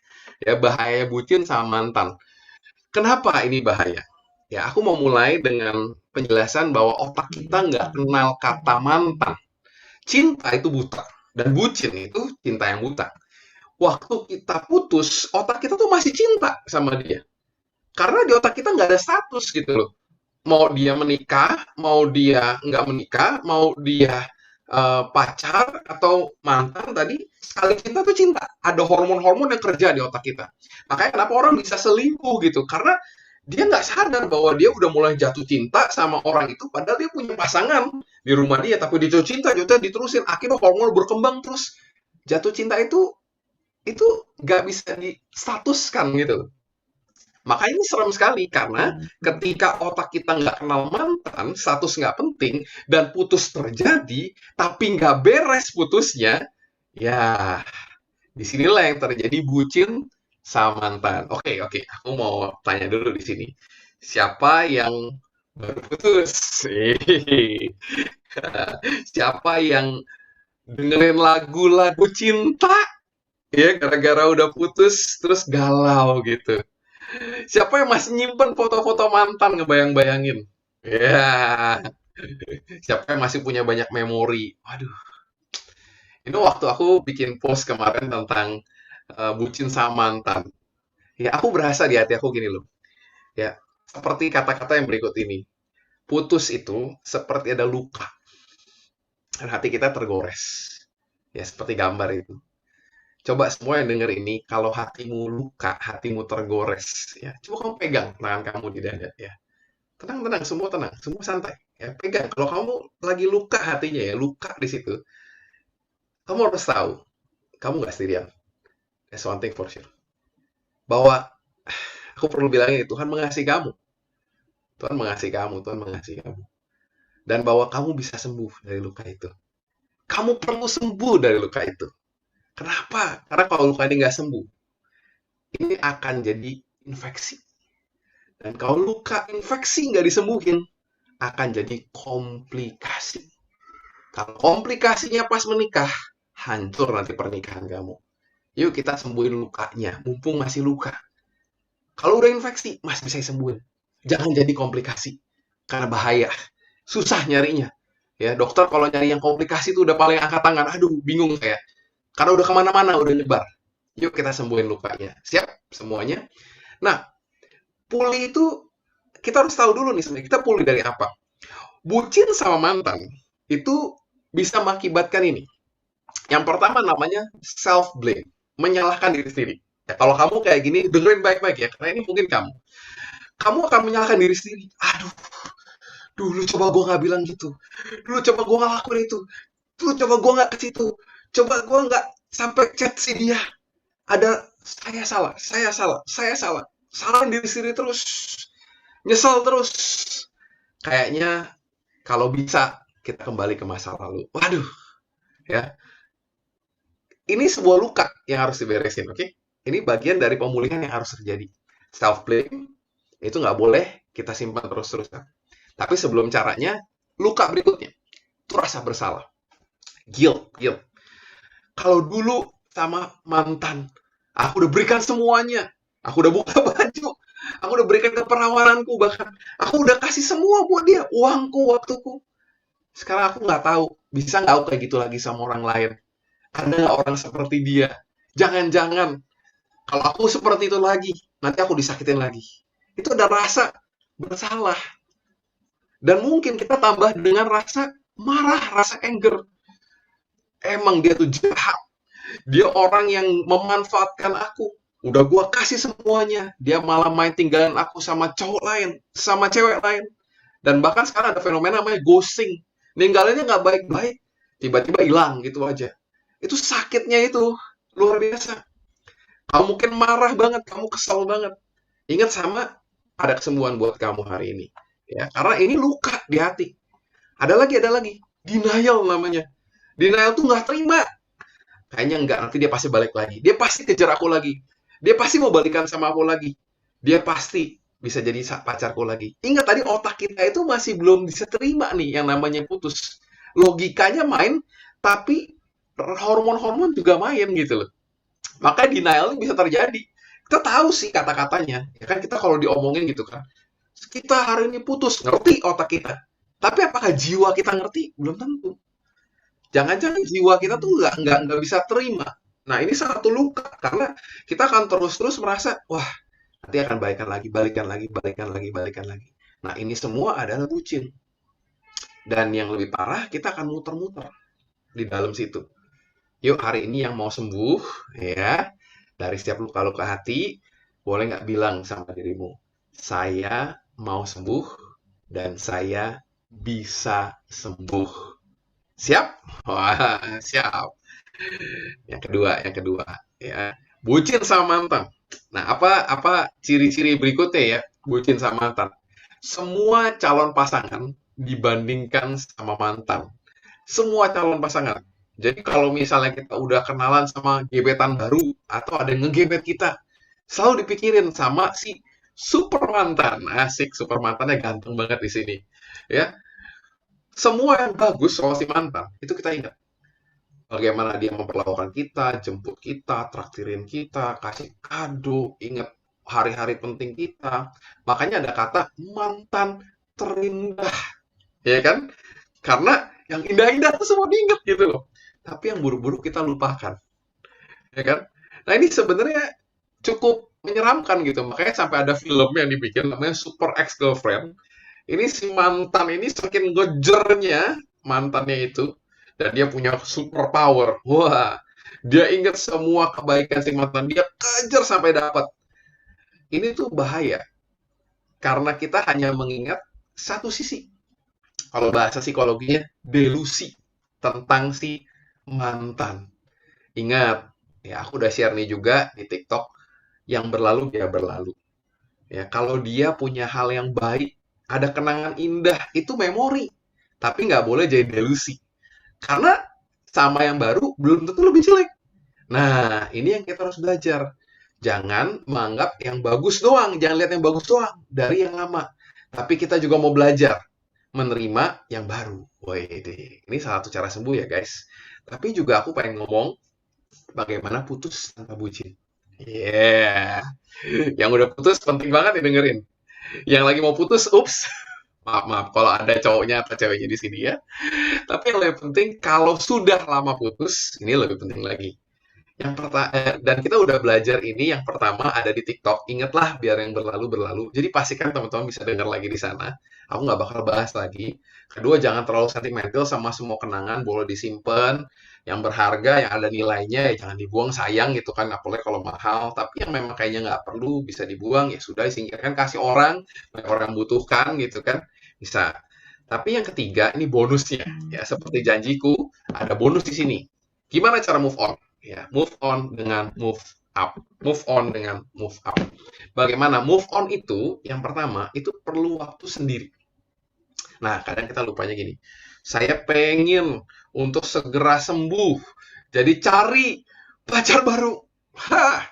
Ya, bahaya bucin sama mantan. Kenapa ini bahaya? Ya, aku mau mulai dengan penjelasan bahwa otak kita nggak kenal kata mantan. Cinta itu buta. Dan bucin itu cinta yang buta. Waktu kita putus, otak kita tuh masih cinta sama dia. Karena di otak kita nggak ada status gitu loh. Mau dia menikah, mau dia nggak menikah, mau dia pacar atau mantan tadi, sekali cinta tuh cinta. Ada hormon-hormon yang kerja di otak kita. Makanya kenapa orang bisa selingkuh gitu. Karena dia nggak sadar bahwa dia udah mulai jatuh cinta sama orang itu, padahal dia punya pasangan di rumah dia, tapi dia jatuh cinta diterusin, akhirnya hormon berkembang terus. Jatuh cinta itu nggak bisa distatuskan gitu. Makanya ini serem sekali, karena ketika otak kita nggak kenal mantan, status nggak penting, dan putus terjadi, tapi nggak beres putusnya, ya disinilah yang terjadi bucin sama mantan. Oke, aku mau tanya dulu di sini. Siapa yang baru putus? Siapa yang dengerin lagu-lagu cinta? Ya, gara-gara udah putus, terus galau gitu. Siapa yang masih nyimpen foto-foto mantan ngebayang-bayangin? Ya, siapa yang masih punya banyak memori? Waduh, ini waktu aku bikin post kemarin tentang bucin sama mantan. Ya, aku berasa di hati aku gini loh. Ya, seperti kata-kata yang berikut ini. Putus itu seperti ada luka. Dan hati kita tergores. Ya, seperti gambar itu. Coba semua yang denger ini, kalau hatimu luka, hatimu tergores, ya, coba kamu pegang tangan kamu di dada, ya. Tenang, semua santai. Ya, pegang. Kalau kamu lagi luka hatinya ya, luka di situ, kamu harus tahu, kamu nggak sendirian. That's one thing for sure. Bahwa aku perlu bilang ini, Tuhan mengasihi kamu. Tuhan mengasihi kamu. Dan bahwa kamu bisa sembuh dari luka itu. Kamu perlu sembuh dari luka itu. Kenapa? Karena kalau luka ini nggak sembuh, ini akan jadi infeksi. Dan kalau luka infeksi nggak disembuhin, akan jadi komplikasi. Kalau komplikasinya pas menikah, hancur nanti pernikahan kamu. Yuk kita sembuhin lukanya, mumpung masih luka. Kalau udah infeksi, masih bisa disembuhin. Jangan jadi komplikasi, karena bahaya. Susah nyarinya. Ya, dokter kalau nyari yang komplikasi itu udah paling angkat tangan. Aduh, bingung saya. Karena udah kemana-mana, udah nyebar. Yuk kita sembuhin lukanya. Siap semuanya? Nah, pulih itu kita harus tahu dulu nih sebenarnya. Kita pulih dari apa? Bucin sama mantan itu bisa mengakibatkan ini. Yang pertama namanya self-blame. Menyalahkan diri sendiri. Ya, kalau kamu kayak gini, dengerin baik-baik ya. Karena ini mungkin kamu. Kamu akan menyalahkan diri sendiri. Aduh, dulu coba gue nggak bilang gitu. Dulu coba gue nggak lakuin itu. Dulu coba gue nggak ke situ. Coba gue nggak sampai chat si dia. Ada saya salah, saya salah, saya salah. Salahin diri sendiri terus. Nyesel terus. Kayaknya kalau bisa kita kembali ke masa lalu. Waduh, ya. Ini sebuah luka yang harus diberesin, oke? Ini bagian dari pemulihan yang harus terjadi. Self-blame itu nggak boleh kita simpan terus-terusan. Tapi sebelum caranya, luka berikutnya. Itu rasa bersalah. Guilt. Kalau dulu sama mantan, aku udah berikan semuanya. Aku udah buka baju. Aku udah berikan keperawananku bahkan. Aku udah kasih semua buat dia. Uangku, waktuku. Sekarang aku nggak tahu. Bisa nggak aku kayak gitu lagi sama orang lain? Ada nggak orang seperti dia? Jangan-jangan. Kalau aku seperti itu lagi, nanti aku disakitin lagi. Itu ada rasa bersalah. Dan mungkin kita tambah dengan rasa marah, rasa anger. Emang dia tuh jahat. Dia orang yang memanfaatkan aku. Udah gua kasih semuanya. Dia malah main tinggalin aku sama cowok lain. Sama cewek lain. Dan bahkan sekarang ada fenomena namanya ghosting. Ninggalinnya nggak baik-baik. Tiba-tiba hilang gitu aja. Itu sakitnya itu. Luar biasa. Kamu mungkin marah banget. Kamu kesal banget. Ingat sama ada kesembuhan buat kamu hari ini. Ya, karena ini luka di hati. Ada lagi. Denial namanya. Denial tuh nggak terima. Kayaknya enggak, nanti dia pasti balik lagi. Dia pasti kejar aku lagi. Dia pasti mau balikan sama aku lagi. Dia pasti bisa jadi pacarku lagi. Ingat tadi otak kita itu masih belum bisa terima nih yang namanya putus. Logikanya main, tapi hormon-hormon juga main gitu loh. Maka denial ini bisa terjadi. Kita tahu sih kata-katanya. Ya kan kita kalau diomongin gitu kan. Kita hari ini putus, ngerti otak kita. Tapi apakah jiwa kita ngerti? Belum tentu. Jangan-jangan jiwa kita tuh nggak bisa terima. Nah, ini satu luka. Karena kita akan terus-terus merasa, wah, nanti akan balikan lagi. Nah, ini semua adalah bucin. Dan yang lebih parah, kita akan muter-muter di dalam situ. Yuk, hari ini yang mau sembuh, ya, dari setiap luka-luka hati, boleh nggak bilang sama dirimu, saya mau sembuh, dan saya bisa sembuh. Siap? Wah, siap. Yang kedua, ya. Bucin sama mantan. Nah, apa ciri-ciri berikutnya ya? Bucin sama mantan. Semua calon pasangan dibandingkan sama mantan. Semua calon pasangan. Jadi kalau misalnya kita udah kenalan sama gebetan baru atau ada yang ngegebet kita, selalu dipikirin sama si super mantan. Asik, super mantannya ganteng banget di sini. Ya. Semua yang bagus soal si mantan, itu kita ingat. Bagaimana dia memperlakukan kita, jemput kita, traktirin kita, kasih kado, ingat hari-hari penting kita. Makanya ada kata mantan terindah. Ya kan? Karena yang indah-indah itu semua diingat gitu loh. Tapi yang buruk-buruk kita lupakan. Ya kan? Nah ini sebenarnya cukup menyeramkan gitu. Makanya sampai ada film yang dibikin namanya Super Ex-Girlfriend. Ini si mantan ini saking ngejernya mantannya itu. Dan dia punya super power. Wah, dia ingat semua kebaikan si mantan. Dia kejar sampai dapat. Ini tuh bahaya. Karena kita hanya mengingat satu sisi. Kalau bahasa psikologinya, delusi tentang si mantan. Ingat, ya aku udah share nih juga di TikTok, yang berlalu dia berlalu. Ya, kalau dia punya hal yang baik, ada kenangan indah, itu memori. Tapi nggak boleh jadi delusi. Karena sama yang baru belum tentu lebih jelek. Nah, ini yang kita harus belajar. Jangan menganggap yang bagus doang, jangan lihat yang bagus doang dari yang lama. Tapi kita juga mau belajar menerima yang baru. Wih, ini salah satu cara sembuh ya guys. Tapi juga aku pengen ngomong, Bagaimana putus tanpa bucin? Yeah. Yang udah putus penting banget nih dengerin. Yang lagi mau putus, ups. Maaf kalau ada cowoknya atau ceweknya di sini ya. Tapi yang lebih penting kalau sudah lama putus, ini lebih penting lagi. Yang pertama, dan kita udah belajar ini yang pertama ada di TikTok. Ingatlah biar yang berlalu berlalu. Jadi pastikan teman-teman bisa dengar lagi di sana. Aku nggak bakal bahas lagi. Kedua, jangan terlalu sentimental sama semua kenangan. Boleh disimpan. Yang berharga, yang ada nilainya, ya jangan dibuang. Sayang gitu kan, apalagi kalau mahal. Tapi yang memang kayaknya nggak perlu, bisa dibuang. Ya sudah, disingkirkan. Kasih orang. Banyak orang yang butuhkan gitu kan. Bisa. Tapi yang ketiga, ini bonusnya. Ya, seperti janjiku, ada bonus di sini. Gimana cara move on? Ya, move on dengan move up. Move on dengan move up. Bagaimana move on itu? Yang pertama, itu perlu waktu sendiri. Nah, kadang kita lupanya gini. Saya pengen untuk segera sembuh. Jadi cari pacar baru. Hah,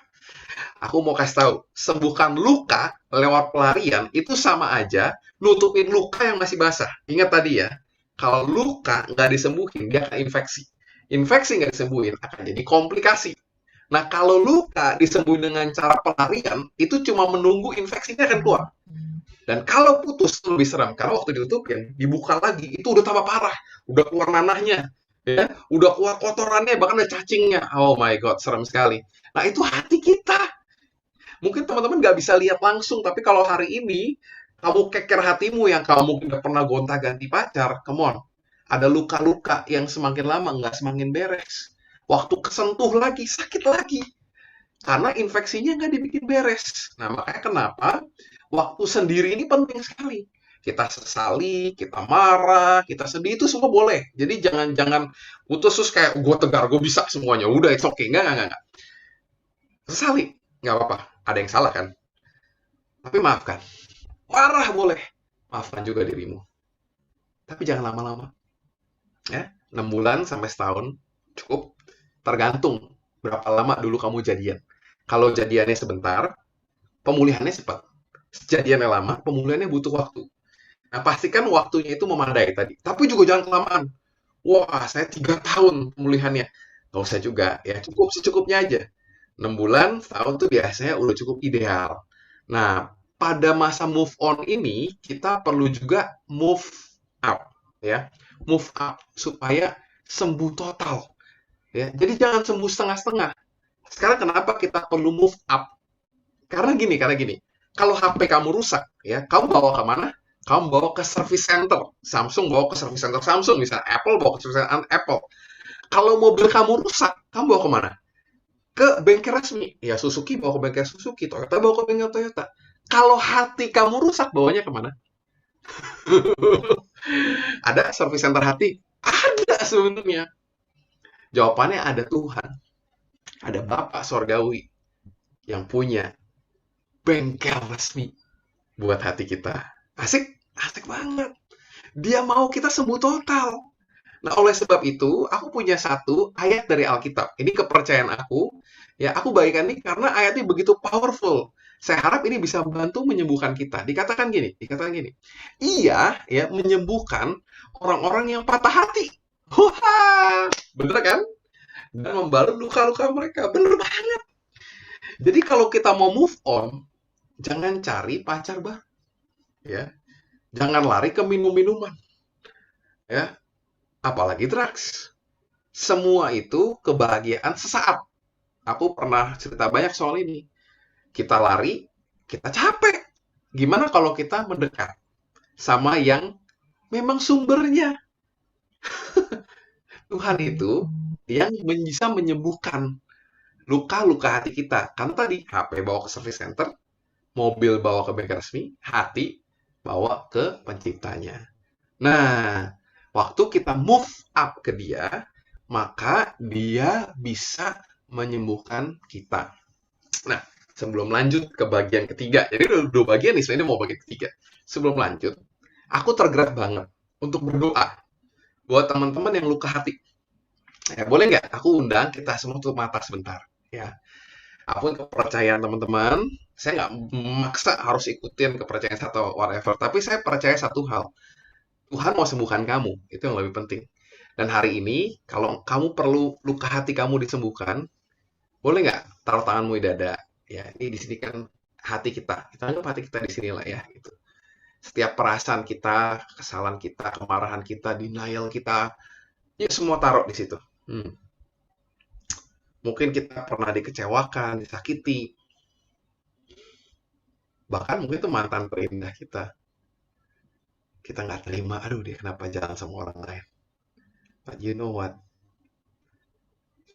aku mau kasih tahu, sembuhkan luka lewat pelarian itu sama aja nutupin luka yang masih basah. Ingat tadi ya, kalau luka nggak disembuhin, dia akan infeksi. Infeksi nggak disembuhin, akan jadi komplikasi. Nah, kalau luka disembuhin dengan cara pelarian, itu cuma menunggu infeksinya akan keluar. Dan kalau putus, itu lebih serem. Karena waktu ditutupin, dibuka lagi, itu udah tambah parah. Udah keluar nanahnya. Ya, udah keluar kotorannya, bahkan ada cacingnya. Oh my God, serem sekali. Nah, itu hati kita. Mungkin teman-teman nggak bisa lihat langsung, tapi kalau hari ini kamu keker hatimu yang kamu mungkin udah pernah gonta-ganti pacar, come on. Ada luka-luka yang semakin lama nggak semakin beres. Waktu kesentuh lagi, sakit lagi. Karena infeksinya nggak dibikin beres. Nah, makanya kenapa waktu sendiri ini penting sekali. Kita sesali, kita marah, kita sedih, itu semua boleh. Jadi jangan putus terus kayak gue tegar, gue bisa semuanya. Udah, it's okay. Nggak. Sesali, nggak apa-apa. Ada yang salah kan? Tapi maafkan. Marah boleh. Maafkan juga dirimu. Tapi jangan lama-lama. Ya, 6 bulan sampai setahun cukup. Tergantung berapa lama dulu kamu jadian. Kalau jadiannya sebentar, pemulihannya cepat. Jadiannya lama, pemulihannya butuh waktu. Nah, pastikan waktunya itu memadai tadi. Tapi juga jangan kelamaan. Wah, saya 3 tahun pemulihannya. Nggak usah juga, ya cukup secukupnya aja. 6 bulan, setahun tuh biasanya udah cukup ideal. Nah, pada masa move on ini, kita perlu juga move up. Ya, move up supaya sembuh total. Ya, jadi jangan sembuh setengah-setengah. Sekarang kenapa kita perlu move up? Karena gini. Kalau HP kamu rusak, ya, kamu bawa ke mana? Kamu bawa ke service center. Samsung bawa ke service center Samsung, misalnya Apple bawa ke service center Apple. Kalau mobil kamu rusak, kamu bawa ke mana? Ke bengkel resmi. Ya, Suzuki bawa ke bengkel Suzuki, Toyota bawa ke bengkel Toyota. Kalau hati kamu rusak, bawanya kemana? Ada service center hati? Ada sebenarnya. Jawabannya ada Tuhan. Ada Bapak Sorgawi yang punya bengkel resmi buat hati kita. Asik banget. Dia mau kita sembuh total. Nah, oleh sebab itu, aku punya satu ayat dari Alkitab. Ini kepercayaan aku. Ya, aku bagikan ini karena ayatnya begitu powerful. Saya harap ini bisa membantu menyembuhkan kita. Dikatakan gini. Ia ya menyembuhkan orang-orang yang patah hati. Wah, bener kan? Dan membalut luka-luka mereka. Bener banget. Jadi kalau kita mau move on, jangan cari pacar baru. Ya. Jangan lari ke minum-minuman. Ya. Apalagi drugs. Semua itu kebahagiaan sesaat. Aku pernah cerita banyak soal ini. Kita lari, kita capek. Gimana kalau kita mendekat sama yang memang sumbernya? Tuhan itu yang bisa menyembuhkan luka-luka hati kita. Kan tadi HP bawa ke service center, mobil bawa ke bengkel resmi, hati bawa ke penciptanya. Nah, waktu kita move up ke dia, maka dia bisa menyembuhkan kita. Nah, sebelum lanjut ke bagian ketiga, jadi udah 2 bagian nih, sebenarnya mau bagian ketiga. Sebelum lanjut, aku tergerak banget untuk berdoa buat teman-teman yang luka hati. Ya, boleh nggak aku undang kita semua tutup mata sebentar? Ya, apapun kepercayaan teman-teman, saya nggak memaksa harus ikutin kepercayaan atau whatever, tapi saya percaya satu hal, Tuhan mau sembuhkan kamu, itu yang lebih penting. Dan hari ini, kalau kamu perlu luka hati kamu disembuhkan, boleh nggak taruh tanganmu di dada? Ya, ini di sini kan hati kita. Kita anggap hati kita di sini lah ya. Gitu. Setiap perasaan kita, kesalahan kita, kemarahan kita, denial kita, ya semua taruh di situ. Mungkin kita pernah dikecewakan, disakiti. Bahkan mungkin itu mantan terindah kita. Kita nggak terima, aduh dia kenapa jalan sama orang lain. But you know what?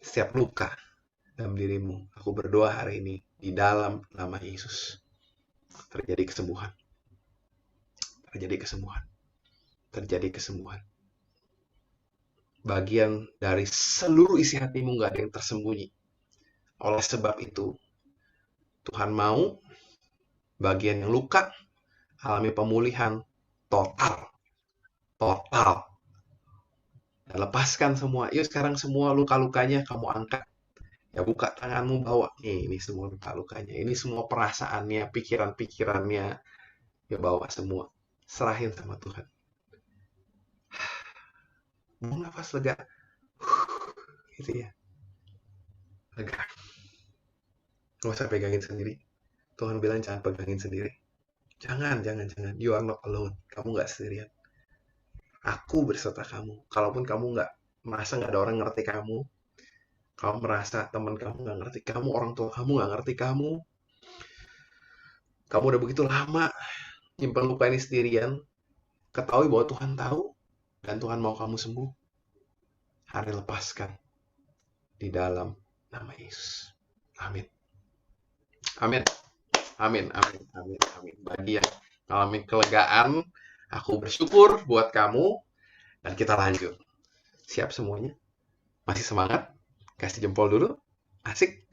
Setiap luka dalam dirimu, aku berdoa hari ini di dalam nama Yesus terjadi kesembuhan. Terjadi kesembuhan. Terjadi kesembuhan. Bagian dari seluruh isi hatimu nggak ada yang tersembunyi. Oleh sebab itu, Tuhan mau bagian yang luka alami pemulihan total. Total. Dan lepaskan semua. Yuk sekarang semua luka-lukanya kamu angkat. Ya buka tanganmu, bawa. Ini semua luka-lukanya. Ini semua perasaannya, pikiran-pikirannya. Ya bawa semua. Serahin sama Tuhan. Buang nafas lega. Gitu ya. Lega. Gak usah pegangin sendiri. Tuhan bilang jangan pegangin sendiri. Jangan. You are not alone. Kamu gak sendirian. Aku berserta kamu. Kalaupun kamu nggak merasa nggak ada orang ngerti kamu, kamu merasa teman kamu nggak ngerti kamu, orang tua kamu nggak ngerti kamu udah begitu lama nyimpen luka ini sendirian, ketahui bahwa Tuhan tahu dan Tuhan mau kamu sembuh. Hari lepaskan di dalam nama Yesus. Amin. Amin. Amin. Amin. Amin. Amin. Bagi yang ngalamin kelegaan, aku bersyukur buat kamu, dan kita lanjut. Siap semuanya? Masih semangat? Kasih jempol dulu. Asik?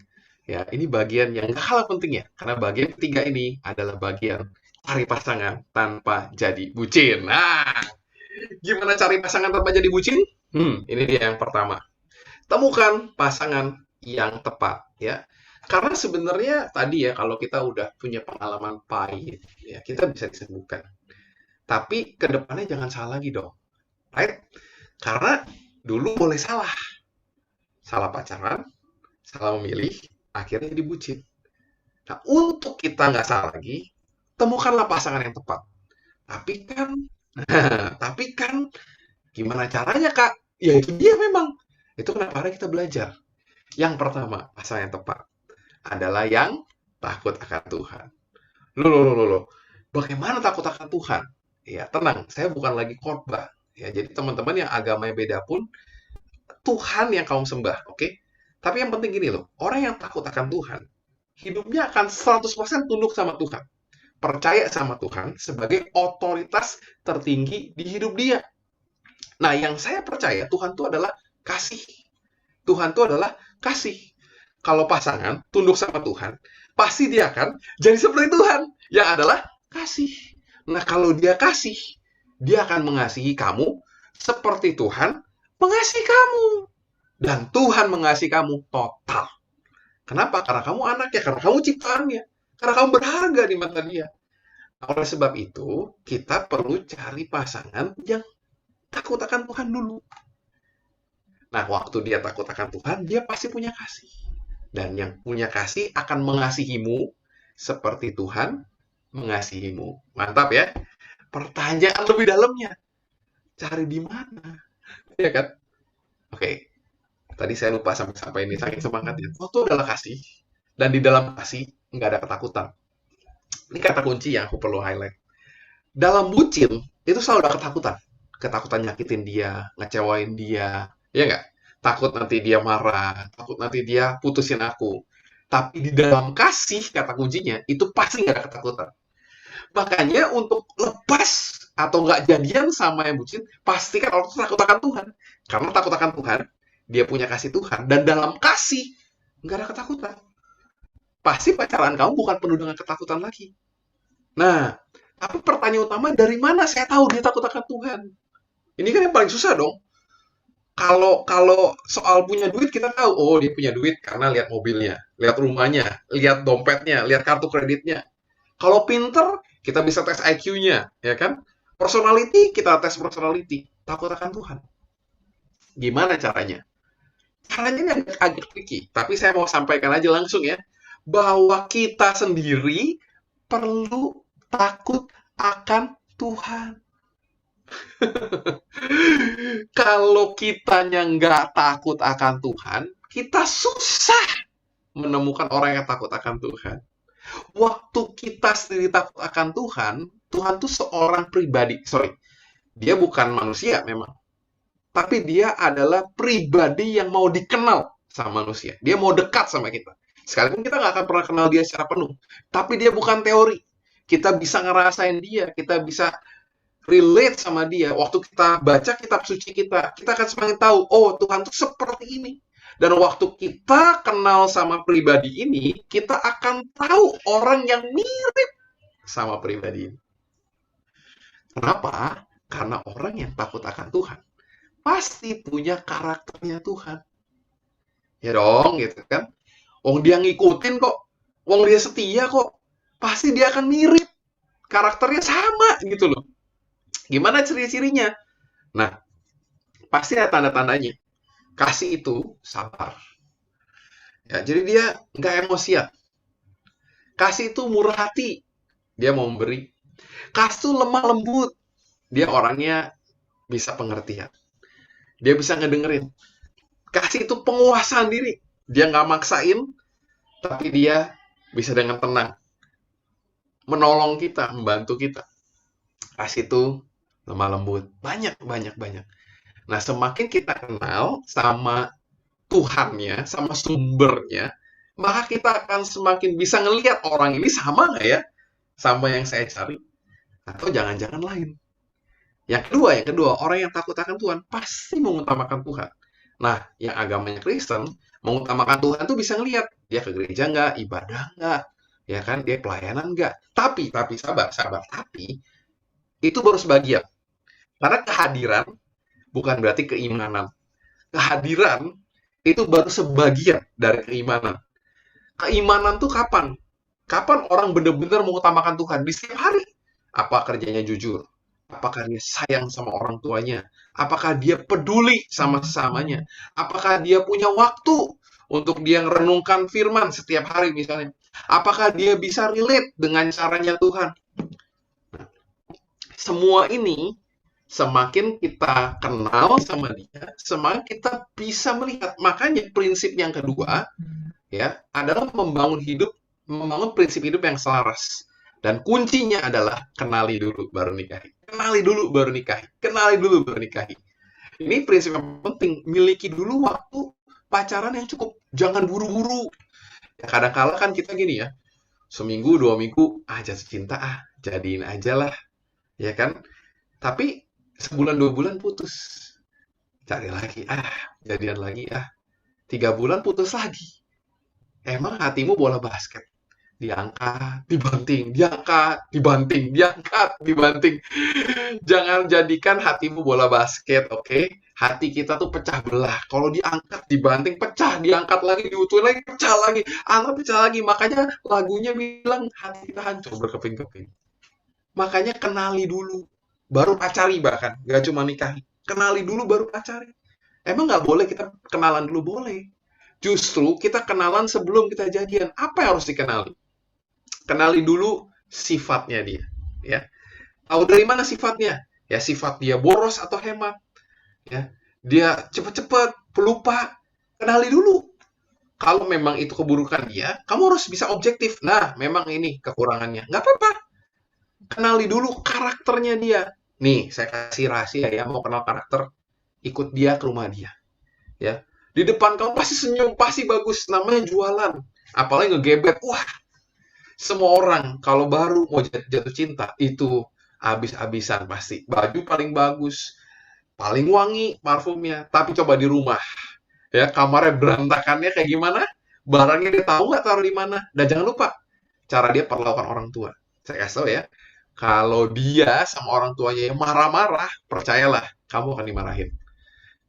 Ya, ini bagian yang gak kalah penting ya, karena bagian ketiga ini adalah bagian cari pasangan tanpa jadi bucin. Nah, gimana cari pasangan tanpa jadi bucin? Ini dia yang pertama. Temukan pasangan yang tepat, ya. Karena sebenarnya tadi ya, kalau kita udah punya pengalaman pahit, ya kita bisa disembuhkan. Tapi ke depannya jangan salah lagi dong. Right? Karena dulu boleh salah. Salah pacaran, salah memilih, akhirnya jadi bucin. Nah, untuk kita nggak salah lagi, temukanlah pasangan yang tepat. Tapi kan, gimana caranya, Kak? Ya itu dia memang. Itu kenapa kita belajar. Yang pertama, pasangan yang tepat adalah yang takut akan Tuhan. Loh. Bagaimana takut akan Tuhan? Ya, tenang, saya bukan lagi khotbah. Ya, jadi teman-teman yang agamanya beda pun, Tuhan yang kamu sembah, oke? Tapi yang penting gini loh, orang yang takut akan Tuhan, hidupnya akan 100% tunduk sama Tuhan. Percaya sama Tuhan sebagai otoritas tertinggi di hidup dia. Nah, yang saya percaya, Tuhan itu adalah kasih. Tuhan itu adalah kasih. Kalau pasangan tunduk sama Tuhan, pasti dia akan jadi seperti Tuhan, yang adalah kasih. Nah, kalau dia kasih, dia akan mengasihi kamu seperti Tuhan mengasihi kamu. Dan Tuhan mengasihi kamu total. Kenapa? Karena kamu anaknya, karena kamu ciptaannya, karena kamu berharga di mata dia. Oleh sebab itu, kita perlu cari pasangan yang takut akan Tuhan dulu. Nah, waktu dia takut akan Tuhan, dia pasti punya kasih. Dan yang punya kasih akan mengasihimu seperti Tuhan mengasihimu. Mantap ya? Pertanyaan lebih dalamnya, cari di mana? Ya kan? Oke. Tadi saya lupa sampai ini, saking semangatnya. Waktu adalah kasih. Dan di dalam kasih, nggak ada ketakutan. Ini kata kunci yang aku perlu highlight. Dalam bucin, itu selalu ada ketakutan. Ketakutan nyakitin dia, ngecewain dia. Ya nggak? Takut nanti dia marah, takut nanti dia putusin aku. Tapi di dalam kasih, kata kuncinya, itu pasti nggak ada ketakutan. Makanya untuk lepas atau nggak jadian sama yang bucin, pastikan orang itu takut akan Tuhan. Karena takut akan Tuhan, dia punya kasih Tuhan. Dan dalam kasih, nggak ada ketakutan. Pasti pacaran kamu bukan penuh dengan ketakutan lagi. Nah, tapi pertanyaan utama, dari mana saya tahu dia takut akan Tuhan? Ini kan yang paling susah dong. Kalau soal punya duit, kita tahu, oh dia punya duit karena lihat mobilnya, lihat rumahnya, lihat dompetnya, lihat kartu kreditnya. Kalau pinter, kita bisa tes IQ-nya, ya kan? Personality, kita tes personality. Takut akan Tuhan. Gimana caranya? Caranya ini agak tricky, tapi saya mau sampaikan aja langsung ya, bahwa kita sendiri perlu takut akan Tuhan. Kalau kitanya nggak takut akan Tuhan, kita susah menemukan orang yang takut akan Tuhan. Waktu kita sendiri takut akan Tuhan, Tuhan tuh seorang pribadi. Sorry, dia bukan manusia memang. Tapi dia adalah pribadi yang mau dikenal sama manusia. Dia mau dekat sama kita. Sekalipun kita nggak akan pernah kenal dia secara penuh. Tapi dia bukan teori. Kita bisa ngerasain dia. Kita bisa relate sama dia. Waktu kita baca kitab suci kita akan semakin tahu, oh Tuhan tuh seperti ini. Dan waktu kita kenal sama pribadi ini, kita akan tahu orang yang mirip sama pribadi ini. Kenapa? Karena orang yang takut akan Tuhan pasti punya karakternya Tuhan. Ya dong, gitu kan. Wong dia ngikutin kok. Wong dia setia kok. Pasti dia akan mirip. Karakternya sama gitu loh. Gimana ciri-cirinya? Nah, pasti ada tanda-tandanya. Kasih itu sabar. Ya, jadi dia nggak emosian. Kasih itu murah hati. Dia mau memberi. Kasih itu lemah lembut. Dia orangnya bisa pengertian. Dia bisa ngedengerin. Kasih itu penguasaan diri. Dia nggak maksain, tapi dia bisa dengan tenang menolong kita, membantu kita. Kasih itu lemah lembut. Banyak. Nah, semakin kita kenal sama Tuhannya, sama sumbernya, maka kita akan semakin bisa ngelihat orang ini sama nggak ya sama yang saya cari. Atau jangan-jangan lain. Yang kedua, orang yang takut akan Tuhan pasti mengutamakan Tuhan. Nah, yang agamanya Kristen, mengutamakan Tuhan tuh bisa ngelihat dia ke gereja nggak, ibadah nggak, ya kan, dia pelayanan nggak. Tapi sabar. Tapi itu baru sebagian. Karena kehadiran bukan berarti keimanan. Kehadiran itu baru sebagian dari keimanan. Keimanan tuh kapan? Kapan orang benar-benar mengutamakan Tuhan? Di setiap hari. Apa kerjanya jujur? Apakah dia sayang sama orang tuanya? Apakah dia peduli sama sesamanya? Apakah dia punya waktu untuk dia merenungkan firman setiap hari misalnya? Apakah dia bisa relate dengan caranya Tuhan? Nah, semua ini semakin kita kenal sama dia, semakin kita bisa melihat. Makanya prinsip yang kedua ya adalah membangun prinsip hidup yang selaras. Dan kuncinya adalah kenali dulu baru nikahi. Kenali dulu baru nikahi. Ini prinsip yang penting. Miliki dulu waktu pacaran yang cukup. Jangan buru-buru. Ya, kadang-kala kan kita gini ya. Seminggu, 2 minggu, jatuh cinta, jadiin aja lah. Ya kan? Tapi sebulan, 2 bulan putus. Cari lagi, jadian lagi, 3 bulan putus lagi. Emang hatimu bola basket? Diangkat, dibanting, diangkat, dibanting, diangkat, dibanting. Jangan jadikan hatimu bola basket, oke? Hati kita tuh pecah belah. Kalau diangkat, dibanting, pecah, diangkat lagi, diutuhin lagi, pecah lagi, angkat, pecah lagi. Makanya lagunya bilang hati kita hancur berkeping-keping. Makanya kenali dulu, baru pacari bahkan, gak cuma nikahi. Kenali dulu baru pacari. Emang nggak boleh kita kenalan dulu? Boleh. Justru kita kenalan sebelum kita jadian. Apa yang harus dikenali? Kenali dulu sifatnya dia, ya. Tahu dari mana sifatnya? Ya, sifat dia boros atau hemat, ya. Dia cepat-cepat, pelupa. Kenali dulu. Kalau memang itu keburukan dia, kamu harus bisa objektif. Nah, memang ini kekurangannya. Nggak apa-apa. Kenali dulu karakternya dia. Nih, saya kasih rahasia ya, mau kenal karakter, ikut dia ke rumah dia, ya. Di depan kamu pasti senyum, pasti bagus. Namanya jualan. Apalagi ngegebet. Wah, semua orang kalau baru mau jatuh cinta itu habis-habisan pasti. Baju paling bagus, paling wangi parfumnya. Tapi coba di rumah, ya kamarnya berantakannya kayak gimana? Barangnya dia tahu nggak taruh di mana? Dan jangan lupa cara dia perlakukan orang tua. Saya kasih tahu ya, kalau dia sama orang tuanya yang marah-marah, percayalah kamu akan dimarahin.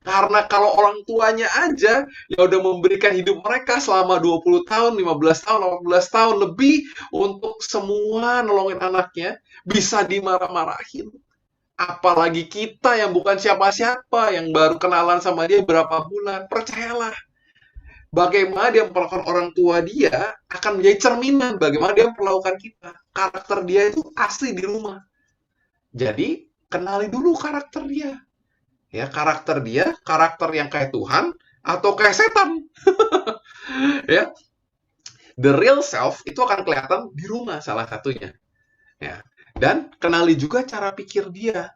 Karena kalau orang tuanya aja yang udah memberikan hidup mereka selama 20 tahun, 15 tahun, 18 tahun lebih untuk semua nolongin anaknya, bisa dimarah-marahin. Apalagi kita yang bukan siapa-siapa, yang baru kenalan sama dia berapa bulan. Percayalah, bagaimana dia memperlakukan orang tua dia akan menjadi cerminan bagaimana dia memperlakukan kita. Karakter dia itu asli di rumah. Jadi, kenali dulu karakter dia. Ya, karakter dia, karakter yang kayak Tuhan atau kayak setan. Ya, the real self itu akan kelihatan di rumah salah satunya. Ya. Dan kenali juga cara pikir dia.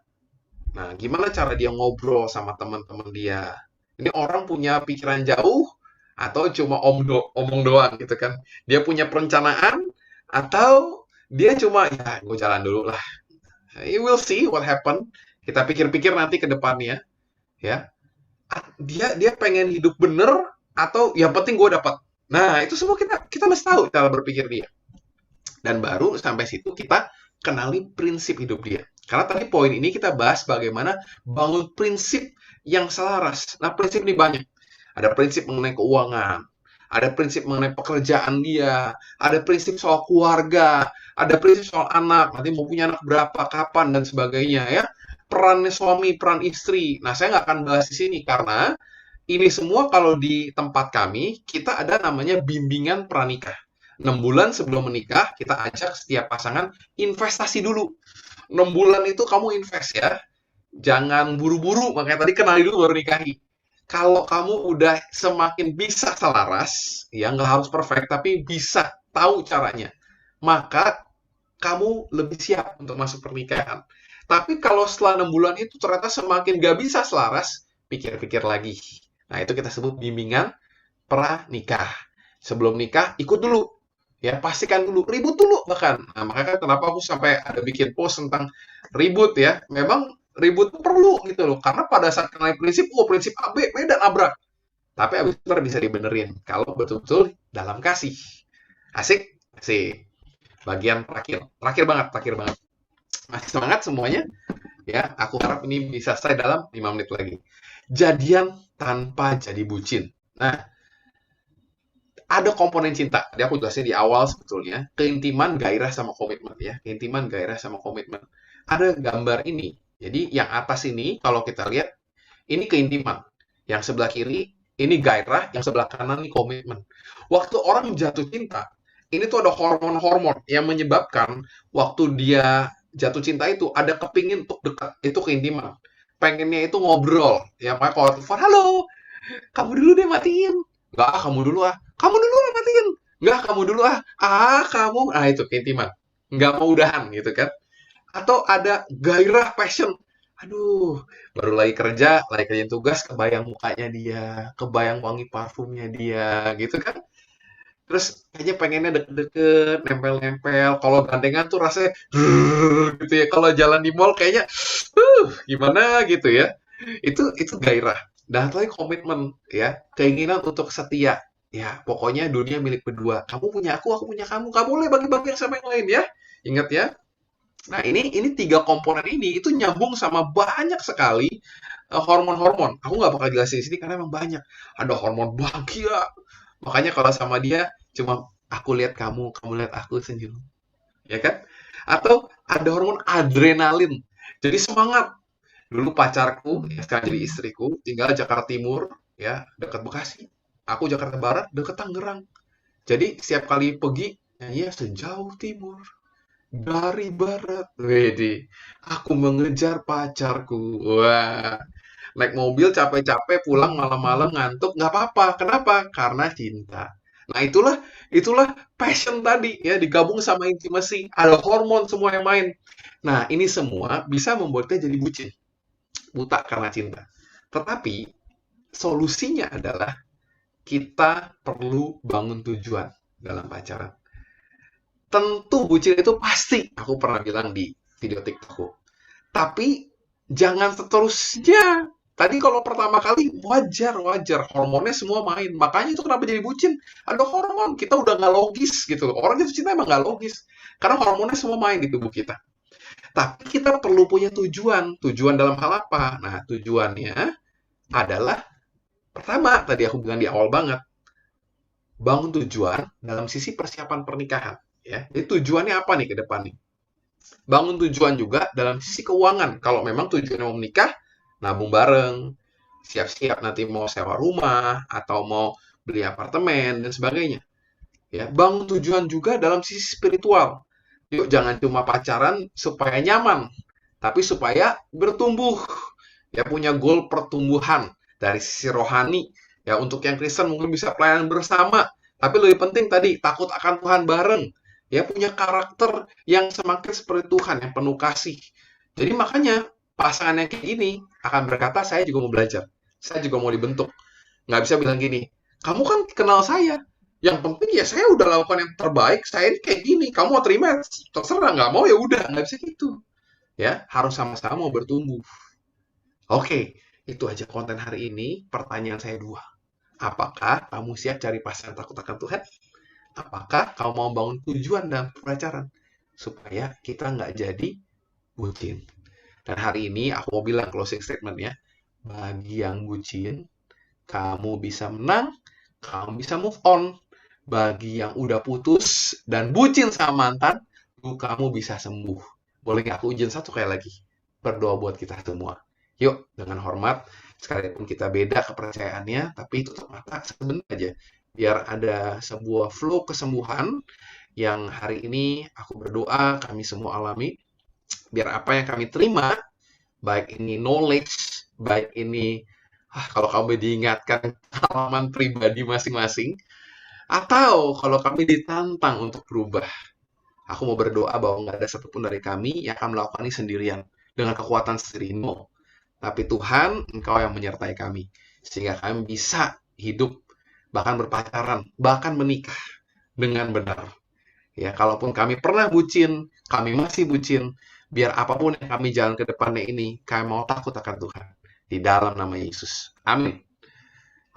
Nah, gimana cara dia ngobrol sama teman-teman dia? Ini orang punya pikiran jauh atau cuma omong doang gitu kan? Dia punya perencanaan atau dia cuma ya gue jalan dulu lah. You will see what happen. Kita pikir-pikir nanti ke depannya, ya. Dia pengen hidup bener atau yang penting gue dapat. Nah, itu semua kita mesti tahu cara berpikir dia. Dan baru sampai situ kita kenali prinsip hidup dia. Karena tadi poin ini kita bahas bagaimana bangun prinsip yang selaras. Nah, prinsip ini banyak. Ada prinsip mengenai keuangan, ada prinsip mengenai pekerjaan dia, ada prinsip soal keluarga, ada prinsip soal anak, nanti mau punya anak berapa, kapan, dan sebagainya ya. Perannya suami, peran istri. Nah, saya nggak akan bahas di sini karena ini semua kalau di tempat kami, kita ada namanya bimbingan pranikah. 6 bulan sebelum menikah, kita ajak setiap pasangan investasi dulu. 6 bulan itu kamu invest ya. Jangan buru-buru, makanya tadi kenali dulu baru nikahi. Kalau kamu udah semakin bisa selaras, ya nggak harus perfect, tapi bisa tahu caranya, maka kamu lebih siap untuk masuk pernikahan. Tapi kalau setelah 6 bulan itu ternyata semakin nggak bisa selaras, pikir-pikir lagi. Nah, itu kita sebut bimbingan pranikah. Sebelum nikah, ikut dulu. Ya, pastikan dulu, ribut dulu bahkan. Nah, makanya kenapa aku sampai ada bikin post tentang ribut ya. Memang ribut perlu gitu loh. Karena pada saat kenal prinsip, prinsip A, B, beda nabrak. Tapi abis itu bisa dibenerin. Kalau betul-betul dalam kasih. Asik? Asik. Bagian terakhir. Terakhir banget. Masih semangat semuanya? Ya, aku harap ini bisa selesai dalam 5 menit lagi. Jadian tanpa jadi bucin. Nah, ada komponen cinta. Tadi aku jelasin di awal sebetulnya. Keintiman, gairah, sama komitmen. Ya, keintiman, gairah, sama komitmen. Ada gambar ini. Jadi yang atas ini, kalau kita lihat, ini keintiman. Yang sebelah kiri, ini gairah. Yang sebelah kanan, ini komitmen. Waktu orang jatuh cinta, ini tuh ada hormon-hormon yang menyebabkan waktu dia jatuh cinta itu, ada kepingin untuk dekat. Itu keintiman. Pengennya itu ngobrol. Ya, makanya kalau telepon, halo, kamu dulu deh matiin. Enggak, kamu dulu ah. Kamu dulu ah matiin. Enggak, kamu dulu ah. Kamu. Nah, itu keintiman. Enggak mau udahan gitu kan. Atau ada gairah, passion. Aduh, baru lagi kerjain tugas, kebayang mukanya dia, kebayang wangi parfumnya dia, gitu kan. Terus kayaknya pengennya deket-deket, nempel-nempel. Kalau gandengan tuh rasanya gitu ya. Kalau jalan di mall kayaknya gimana gitu ya. Itu gairah. Dan lagi komitmen ya, keinginan untuk setia. Ya, pokoknya dunia milik berdua. Kamu punya aku punya kamu. Kamu boleh bagi-bagi sama yang lain ya. Ingat ya. Nah, ini 3 komponen ini itu nyambung sama banyak sekali hormon-hormon. Aku nggak bakal jelasin di sini karena memang banyak. Ada hormon bahagia. Makanya kalau sama dia cuma aku lihat kamu lihat aku senyum. Ya kan? Atau ada hormon adrenalin. Jadi semangat. Dulu pacarku, ya sekarang jadi istriku, tinggal Jakarta Timur, ya dekat Bekasi. Aku Jakarta Barat, dekat Tangerang. Jadi setiap kali pergi, nyanyi sejauh timur dari barat. Wede, aku mengejar pacarku. Wah, naik mobil capek-capek, pulang malam-malam ngantuk, nggak apa-apa. Kenapa? Karena cinta. Nah, itulah passion tadi ya, digabung sama intimacy. Ada hormon semua yang main. Nah, ini semua bisa membuat kita jadi bucin. Buta karena cinta. Tetapi solusinya adalah kita perlu bangun tujuan dalam pacaran. Tentu bucin itu pasti, aku pernah bilang di video TikTokku. Tapi jangan seterusnya. Tadi kalau pertama kali wajar, hormonnya semua main. Makanya itu kenapa jadi bucin? Ada hormon, kita udah nggak logis gitu. Orang jatuh cinta emang nggak logis. Karena hormonnya semua main di tubuh kita. Tapi kita perlu punya tujuan. Tujuan dalam hal apa? Nah, tujuannya adalah, pertama, tadi aku bilang di awal banget, bangun tujuan dalam sisi persiapan pernikahan. Ya. Jadi tujuannya apa nih ke depan nih? Bangun tujuan juga dalam sisi keuangan. Kalau memang tujuannya mau menikah, nabung bareng, siap-siap nanti mau sewa rumah atau mau beli apartemen dan sebagainya. Ya, bangun tujuan juga dalam sisi spiritual. Yuk jangan cuma pacaran supaya nyaman, tapi supaya bertumbuh. Ya punya goal pertumbuhan dari sisi rohani. Ya untuk yang Kristen mungkin bisa pelayanan bersama, tapi lebih penting tadi takut akan Tuhan bareng. Ya punya karakter yang semakin seperti Tuhan, yang penuh kasih. Jadi makanya pasangan yang kayak gini akan berkata, saya juga mau belajar. Saya juga mau dibentuk. Nggak bisa bilang gini, kamu kan kenal saya. Yang penting ya saya udah lakukan yang terbaik, saya ini kayak gini. Kamu mau terima, terserah. Nggak mau ya udah. Nggak bisa gitu. Ya, harus sama-sama mau bertumbuh. Oke, itu aja konten hari ini. Pertanyaan saya dua. Apakah kamu siap cari pasangan takut akan Tuhan? Apakah kamu mau bangun tujuan dalam pacaran? Supaya kita nggak jadi bucin. Dan hari ini aku mau bilang closing statement-nya. Bagi yang bucin, kamu bisa menang, kamu bisa move on. Bagi yang udah putus dan bucin sama mantan, kamu bisa sembuh. Boleh nggak aku izin satu kali lagi? Berdoa buat kita semua. Yuk, dengan hormat, sekalipun kita beda kepercayaannya, tapi tutup mata sebentar aja. Biar ada sebuah flow kesembuhan yang hari ini aku berdoa kami semua alami. Biar apa yang kami terima, baik ini knowledge, baik ini kalau kamu diingatkan pengalaman pribadi masing-masing, atau kalau kami ditantang untuk berubah, aku mau berdoa bahwa nggak ada satupun dari kami yang akan melakukan ini sendirian dengan kekuatan sendiri. No. Tapi Tuhan, Engkau yang menyertai kami. Sehingga kami bisa hidup, bahkan berpacaran, bahkan menikah dengan benar. Ya, kalaupun kami pernah bucin, kami masih bucin, biar apapun yang kami jalan ke depannya ini, kami mau takut akan Tuhan. Di dalam nama Yesus. Amin.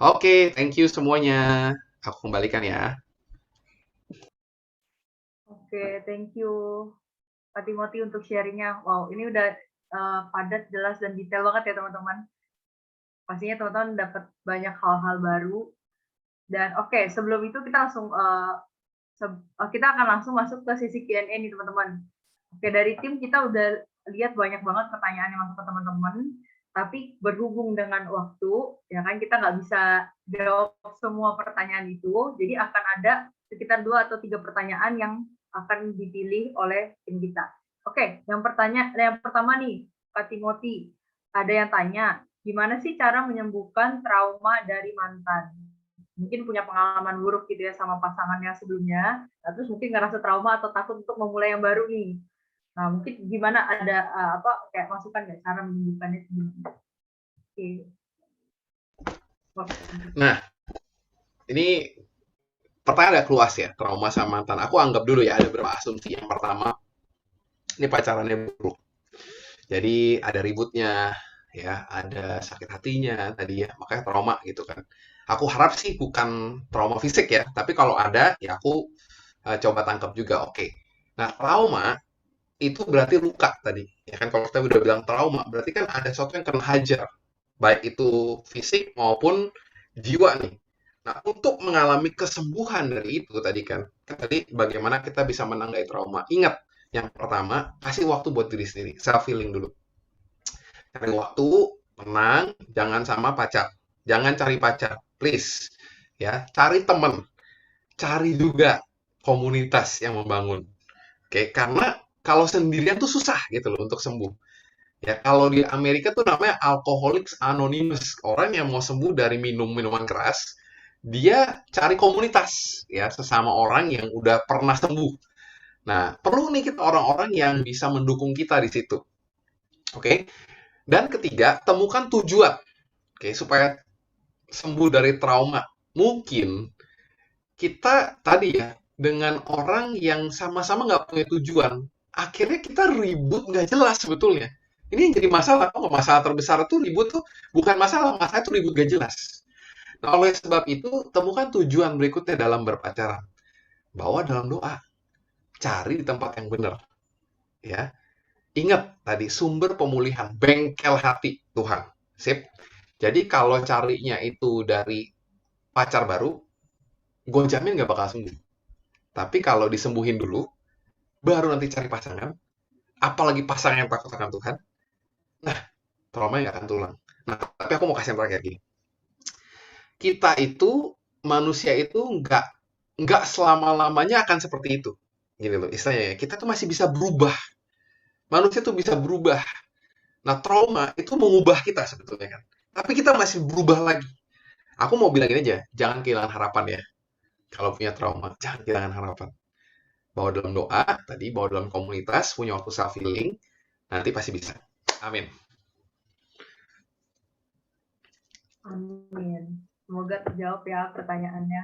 Oke, thank you semuanya. Aku kembalikan ya. Oke, thank you Pak Timothy untuk sharingnya. Wow, ini udah padat, jelas, dan detail banget ya teman-teman. Pastinya teman-teman dapat banyak hal-hal baru. Dan oke, sebelum itu kita langsung kita akan langsung masuk ke sesi Q&A nih teman-teman. Oke, dari tim kita udah lihat banyak banget pertanyaan yang masuk ke teman-teman. Tapi berhubung dengan waktu, ya kan kita nggak bisa jawab semua pertanyaan itu. Jadi akan ada sekitar 2 atau 3 pertanyaan yang akan dipilih oleh tim kita. Oke, yang pertama nih, Pak Timothy, ada yang tanya, gimana sih cara menyembuhkan trauma dari mantan? Mungkin punya pengalaman buruk gitu ya sama pasangannya sebelumnya, terus mungkin ngerasa trauma atau takut untuk memulai yang baru nih. Nah, mungkin gimana ada kayak masukan nggak cara menyembuhkannya sendiri? Oke. Nah, ini pertanyaan agak luas ya, trauma sama mantan. Aku anggap dulu ya, ada beberapa asumsi. Yang pertama, ini pacarannya buruk. Jadi ada ributnya, ya, ada sakit hatinya tadi ya, makanya trauma gitu kan. Aku harap sih bukan trauma fisik ya, tapi kalau ada ya aku coba tangkap juga. Oke. Nah, trauma itu berarti luka tadi. Ya kan kalau kita udah bilang trauma, berarti kan ada sesuatu yang kena hajar. Baik itu fisik maupun jiwa nih. Nah, untuk mengalami kesembuhan dari itu tadi kan tadi bagaimana kita bisa menang dari trauma. Ingat, yang pertama, kasih waktu buat diri sendiri, self healing dulu. Cari waktu, tenang, jangan sama pacar. Jangan cari pacar, please. Ya, cari teman. Cari juga komunitas yang membangun. Oke, karena kalau sendirian tuh susah gitu loh untuk sembuh. Ya, kalau di Amerika tuh namanya Alcoholics Anonymous. Orang yang mau sembuh dari minum minuman keras, dia cari komunitas, ya, sesama orang yang udah pernah sembuh. Nah, perlu nih kita orang-orang yang bisa mendukung kita di situ. Oke. Dan ketiga, temukan tujuan. Oke, supaya sembuh dari trauma. Mungkin kita tadi ya, dengan orang yang sama-sama nggak punya tujuan, akhirnya kita ribut nggak jelas sebetulnya. Ini yang jadi masalah. Oh, masalah terbesar itu ribut tuh bukan masalah itu ribut nggak jelas. Nah, oleh sebab itu, temukan tujuan berikutnya dalam berpacaran. Bawa dalam doa. Cari di tempat yang benar. Ya. Ingat tadi, sumber pemulihan, bengkel hati Tuhan. Sip. Jadi kalau carinya itu dari pacar baru, gue jamin nggak bakal sembuh. Tapi kalau disembuhin dulu, baru nanti cari pasangan, apalagi pasangan yang takut akan Tuhan, nah trauma nggak akan tulang. Nah, tapi aku mau kasih yang terakhir gini. Kita itu, manusia itu nggak selama-lamanya akan seperti itu. Gini loh, istilahnya ya, kita tuh masih bisa berubah. Manusia tuh bisa berubah. Nah, trauma itu mengubah kita sebetulnya kan. Tapi kita masih berubah lagi. Aku mau bilang ini aja, jangan kehilangan harapan ya. Kalau punya trauma, jangan kehilangan harapan. Bawa dalam doa, tadi bawa dalam komunitas, punya waktu self healing, nanti pasti bisa. Amin. Amin. Semoga terjawab ya pertanyaannya.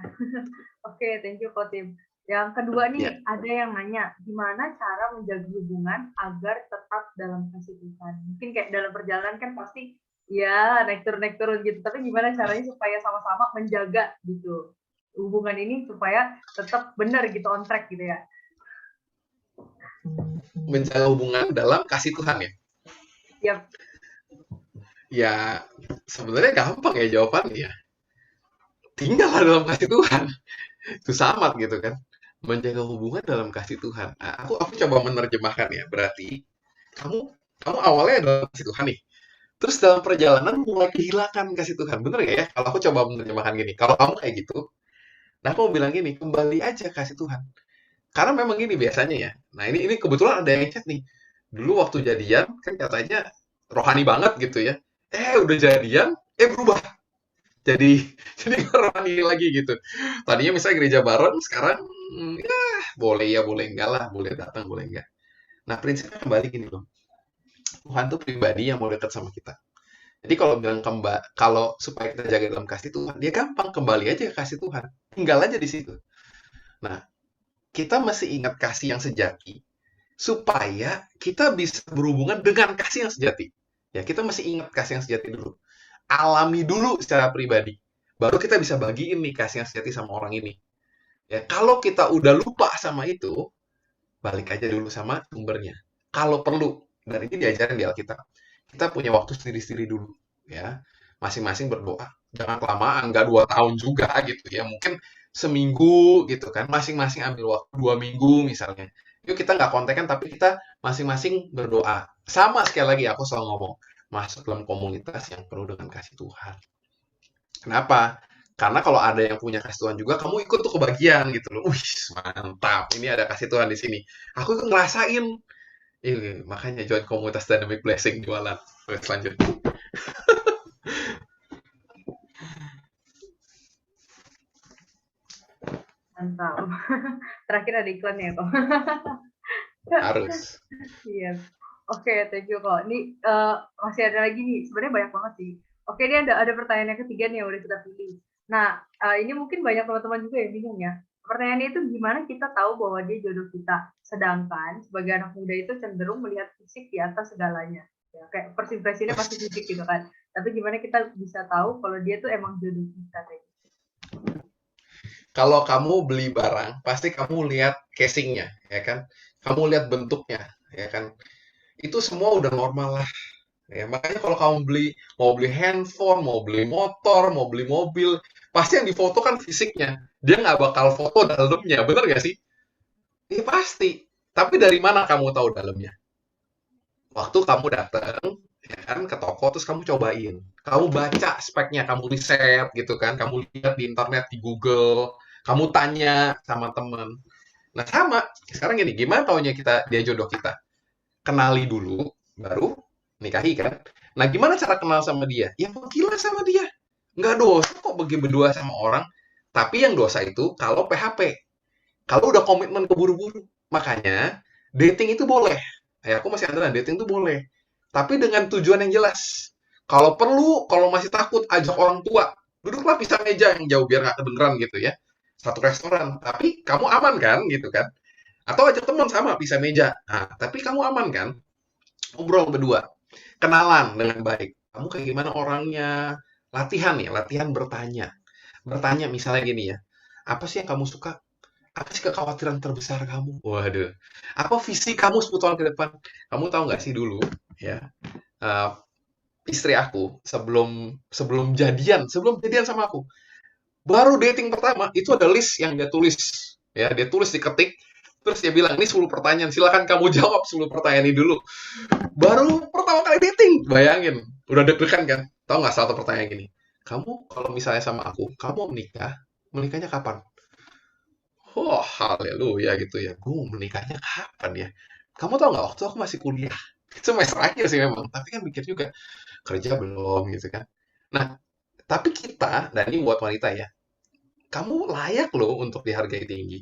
Oke, thank you Kotim. Yang kedua nih, Ya. ada yang nanya, gimana cara menjaga hubungan agar tetap dalam kasih Tuhan? Mungkin kayak dalam perjalanan kan pasti ya naik turun gitu, tapi gimana caranya supaya sama-sama menjaga gitu hubungan ini supaya tetap benar gitu, on track gitu ya. Menjaga hubungan dalam kasih Tuhan ya. Yap. Ya, sebenarnya gampang ya jawabannya ya. Tinggallah dalam kasih Tuhan. Itu samat gitu kan. Menjaga hubungan dalam kasih Tuhan. Nah, aku coba menerjemahkan ya. Berarti kamu awalnya dalam kasih Tuhan nih. Terus dalam perjalanan mulai kehilangan kasih Tuhan. Bener nggak ya? Kalau aku coba menerjemahkan gini. Kalau kamu kayak gitu, nah aku mau bilang gini, kembali aja kasih Tuhan. Karena memang gini biasanya ya. Nah ini kebetulan ada yang chat nih. Dulu waktu jadian, kan katanya rohani banget gitu ya. Udah jadian, berubah. Jadi rohani lagi gitu. Tadinya misalnya gereja bareng, sekarang ya boleh ya, boleh enggak lah. Boleh datang, boleh enggak. Nah prinsipnya kembali gini loh. Tuhan tuh pribadi yang mau dekat sama kita. Jadi kalau bilang kalau supaya kita jaga dalam kasih Tuhan, dia gampang, kembali aja ke kasih Tuhan. Tinggal aja di situ. Nah, kita mesti ingat kasih yang sejati supaya kita bisa berhubungan dengan kasih yang sejati. Ya, kita mesti ingat kasih yang sejati dulu. Alami dulu secara pribadi. Baru kita bisa bagiin nih kasih yang sejati sama orang ini. Ya, kalau kita udah lupa sama itu, balik aja dulu sama sumbernya. Kalau perlu, dan ini diajarin di Alkitab, kita punya waktu sendiri-sendiri dulu, ya. Masing-masing berdoa. Jangan kelamaan, nggak 2 tahun juga gitu ya. Mungkin seminggu gitu kan. Masing-masing ambil waktu 2 minggu misalnya. Yuk kita nggak kontekan, tapi kita masing-masing berdoa. Sama sekali lagi aku selalu ngomong, masuk dalam komunitas yang penuh dengan kasih Tuhan. Kenapa? Karena kalau ada yang punya kasih Tuhan juga, kamu ikut tuh kebagian gitu loh. Wih, mantap. Ini ada kasih Tuhan di sini. Aku ngerasain. Makanya join komunitas Dynamic Blessing jualan. Oke, lanjut. Mantap. Terakhir ada iklan ya kok. Harus. Iya. Oke, thank you kok. Ini masih ada lagi nih. Sebenarnya banyak banget sih. Oke, ini ada pertanyaan yang ketiga nih yang udah kita pilih. Nah, ini mungkin banyak teman-teman juga yang bingung ya. Pertanyaannya itu gimana kita tahu bahwa dia jodoh kita? Sedangkan sebagai anak muda itu cenderung melihat fisik di atas segalanya. Ya, kayak first impression-nya pasti fisik gitu kan. Tapi gimana kita bisa tahu kalau dia tuh emang jodoh kita kayak gitu? Kalau kamu beli barang, pasti kamu lihat casingnya, ya kan? Kamu lihat bentuknya, ya kan? Itu semua udah normal lah. Ya, makanya kalau kamu mau beli handphone, mau beli motor, mau beli mobil, pasti yang difoto kan fisiknya. Dia nggak bakal foto dalamnya, bener nggak sih? Iya pasti. Tapi dari mana kamu tahu dalamnya? Waktu kamu datang, ya kan, ke toko, terus kamu cobain. Kamu baca speknya, kamu riset gitu kan, kamu lihat di internet, di Google, kamu tanya sama temen. Nah sama, sekarang gini, gimana taunya dia jodoh kita? Kenali dulu, baru nikahi kan. Nah gimana cara kenal sama dia? Ya pergilah sama dia. Nggak dosa kok pergi berdua sama orang. Tapi yang dosa itu kalau PHP. Kalau udah komitmen keburu-buru. Makanya dating itu boleh. Ya aku masih andalan, dating itu boleh. Tapi dengan tujuan yang jelas. Kalau perlu, kalau masih takut, ajak orang tua. Duduklah pisah meja yang jauh biar nggak kedengeran gitu ya. Satu restoran. Tapi kamu aman kan gitu kan. Atau ajak teman sama pisah meja. Nah, tapi kamu aman kan? Ngobrol berdua. Kenalan dengan baik. Kamu kayak gimana orangnya? Latihan ya, latihan bertanya. Bertanya misalnya gini ya. Apa sih yang kamu suka? Apa sih kekhawatiran terbesar kamu? Waduh. Apa visi kamu 10 tahun ke depan? Kamu tahu nggak sih dulu ya, istri aku sebelum jadian sama aku, baru dating pertama itu ada list yang dia tulis, ya dia tulis diketik Terus dia bilang, ini 10 pertanyaan, silakan kamu jawab 10 pertanyaan ini dulu. Baru pertama kali dating, bayangin. Udah deg-degan kan? Tahu nggak satu pertanyaan gini? Kamu kalau misalnya sama aku, kamu mau menikah? Menikahnya kapan? Oh, haleluya gitu ya. Gue mau menikahnya kapan ya? Kamu tahu nggak, waktu aku masih kuliah. Semester akhir sih memang. Tapi kan mikir juga, kerja belum gitu kan. Nah, tapi kita, dan ini buat wanita ya, kamu layak loh untuk dihargai tinggi.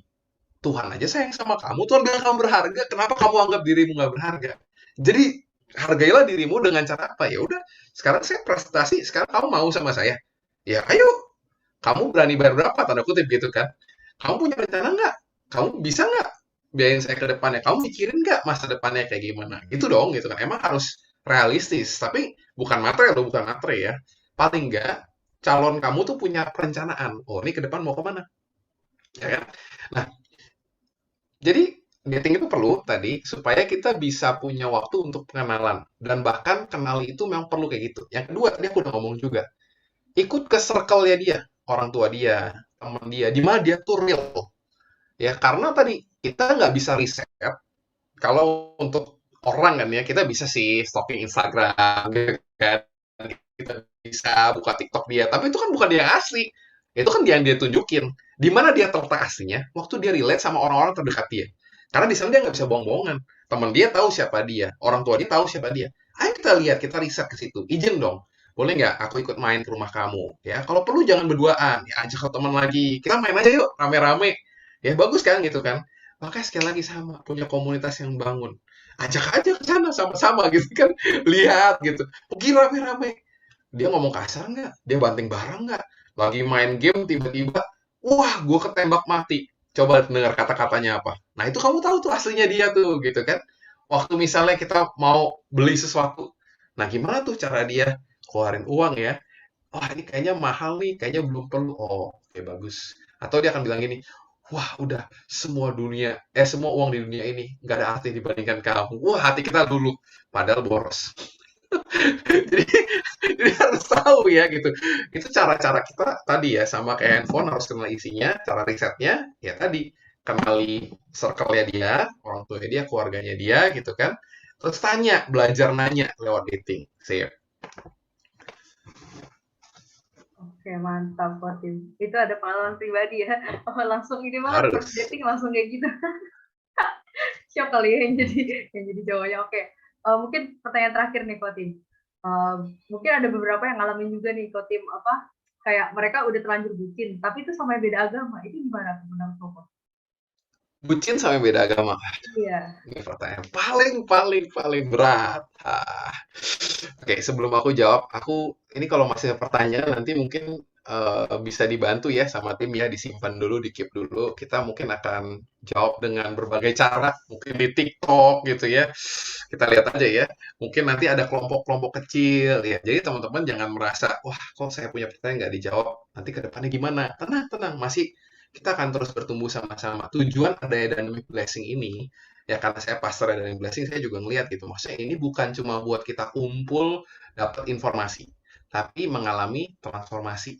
Tuhan aja sayang sama kamu, Tuhan bilang kamu berharga, kenapa kamu anggap dirimu nggak berharga? Jadi, hargailah dirimu dengan cara apa? Ya udah, sekarang saya prestasi, sekarang kamu mau sama saya. Ya, ayo, kamu berani bayar berapa, tanda kutip gitu kan. Kamu punya rencana nggak? Kamu bisa nggak biayain saya ke depannya? Kamu mikirin nggak masa depannya kayak gimana? Itu dong, gitu kan. Emang harus realistis, tapi bukan materi loh, bukan materi ya. Paling nggak, calon kamu tuh punya perencanaan. Oh, ini ke depan mau kemana? Ya kan? Nah, jadi dating itu perlu tadi supaya kita bisa punya waktu untuk pengenalan dan bahkan kenal itu memang perlu kayak gitu. Yang kedua tadi aku udah ngomong juga, ikut ke circle-nya dia, orang tua dia, teman dia, di mana dia tuh real. Ya karena tadi kita nggak bisa riset kalau untuk orang kan ya kita bisa sih stalking Instagram gitu kan, kita bisa buka TikTok dia, tapi itu kan bukan dia yang asli. Itu kan dia yang dia tunjukin. Di mana dia terletak aslinya? Waktu dia relate sama orang-orang terdekat dia. Karena di sana dia nggak bisa bohong-bohongan. Teman dia tahu siapa dia, orang tua dia tahu siapa dia. Ayo kita lihat, kita riset ke situ. Izin dong. Boleh nggak aku ikut main ke rumah kamu? Ya, kalau perlu jangan berduaan. Ya, ajak ke teman lagi. Kita main aja yuk, rame-rame. Ya, bagus kan gitu kan. Makanya sekali lagi sama, punya komunitas yang bangun. Ajak aja ke sana sama-sama gitu kan. Lihat gitu. Pergi rame-rame. Dia ngomong kasar nggak? Dia banting barang nggak? Lagi main game tiba-tiba, wah gue ketembak mati. Coba dengar kata-katanya apa. Nah itu kamu tahu tuh aslinya dia tuh gitu kan. Waktu misalnya kita mau beli sesuatu. Nah gimana tuh cara dia keluarin uang ya. Wah ini kayaknya mahal nih, kayaknya belum perlu. Oh oke bagus. Atau dia akan bilang gini, wah udah semua uang di dunia ini nggak ada arti dibandingkan kamu. Wah hati kita dulu. Padahal boros. jadi, jadi harus tahu ya gitu. Itu cara-cara kita tadi ya sama kayak handphone harus kenal isinya, cara risetnya ya tadi kenali circle-nya dia, orang tuanya dia, keluarganya dia gitu kan. Terus tanya, belajar nanya lewat dating. Sip. Oke, mantap, Fatin. Itu ada pengalaman pribadi ya. Oh, langsung ini banget, Harus. first dating langsung kayak gitu. Siap kali ya yang jadi cowoknya. Oke. Mungkin pertanyaan terakhir nih, Fatin. Mungkin ada beberapa yang ngalamin juga nih, Kotim, kayak mereka udah terlanjur bucin, tapi itu sama beda agama. Itu gimana tuh menurut Koko? Bucin sampai beda agama. Iya. Ini pertanyaan paling berat. Oke, sebelum aku jawab, ini kalau masih ada pertanyaan nanti mungkin bisa dibantu ya sama tim ya, disimpan dulu, di-keep dulu. Kita mungkin akan jawab dengan berbagai cara, mungkin di TikTok gitu ya. Kita lihat aja ya. Mungkin nanti ada kelompok-kelompok kecil ya. Jadi teman-teman jangan merasa, wah kok saya punya pertanyaan nggak dijawab, nanti ke depannya gimana? Tenang, masih kita akan terus bertumbuh sama-sama. Tujuan ada Dynamic Blessing ini, ya karena saya pastor Dynamic Blessing, saya juga ngelihat gitu. Maksudnya ini bukan cuma buat kita kumpul, dapat informasi, tapi mengalami transformasi.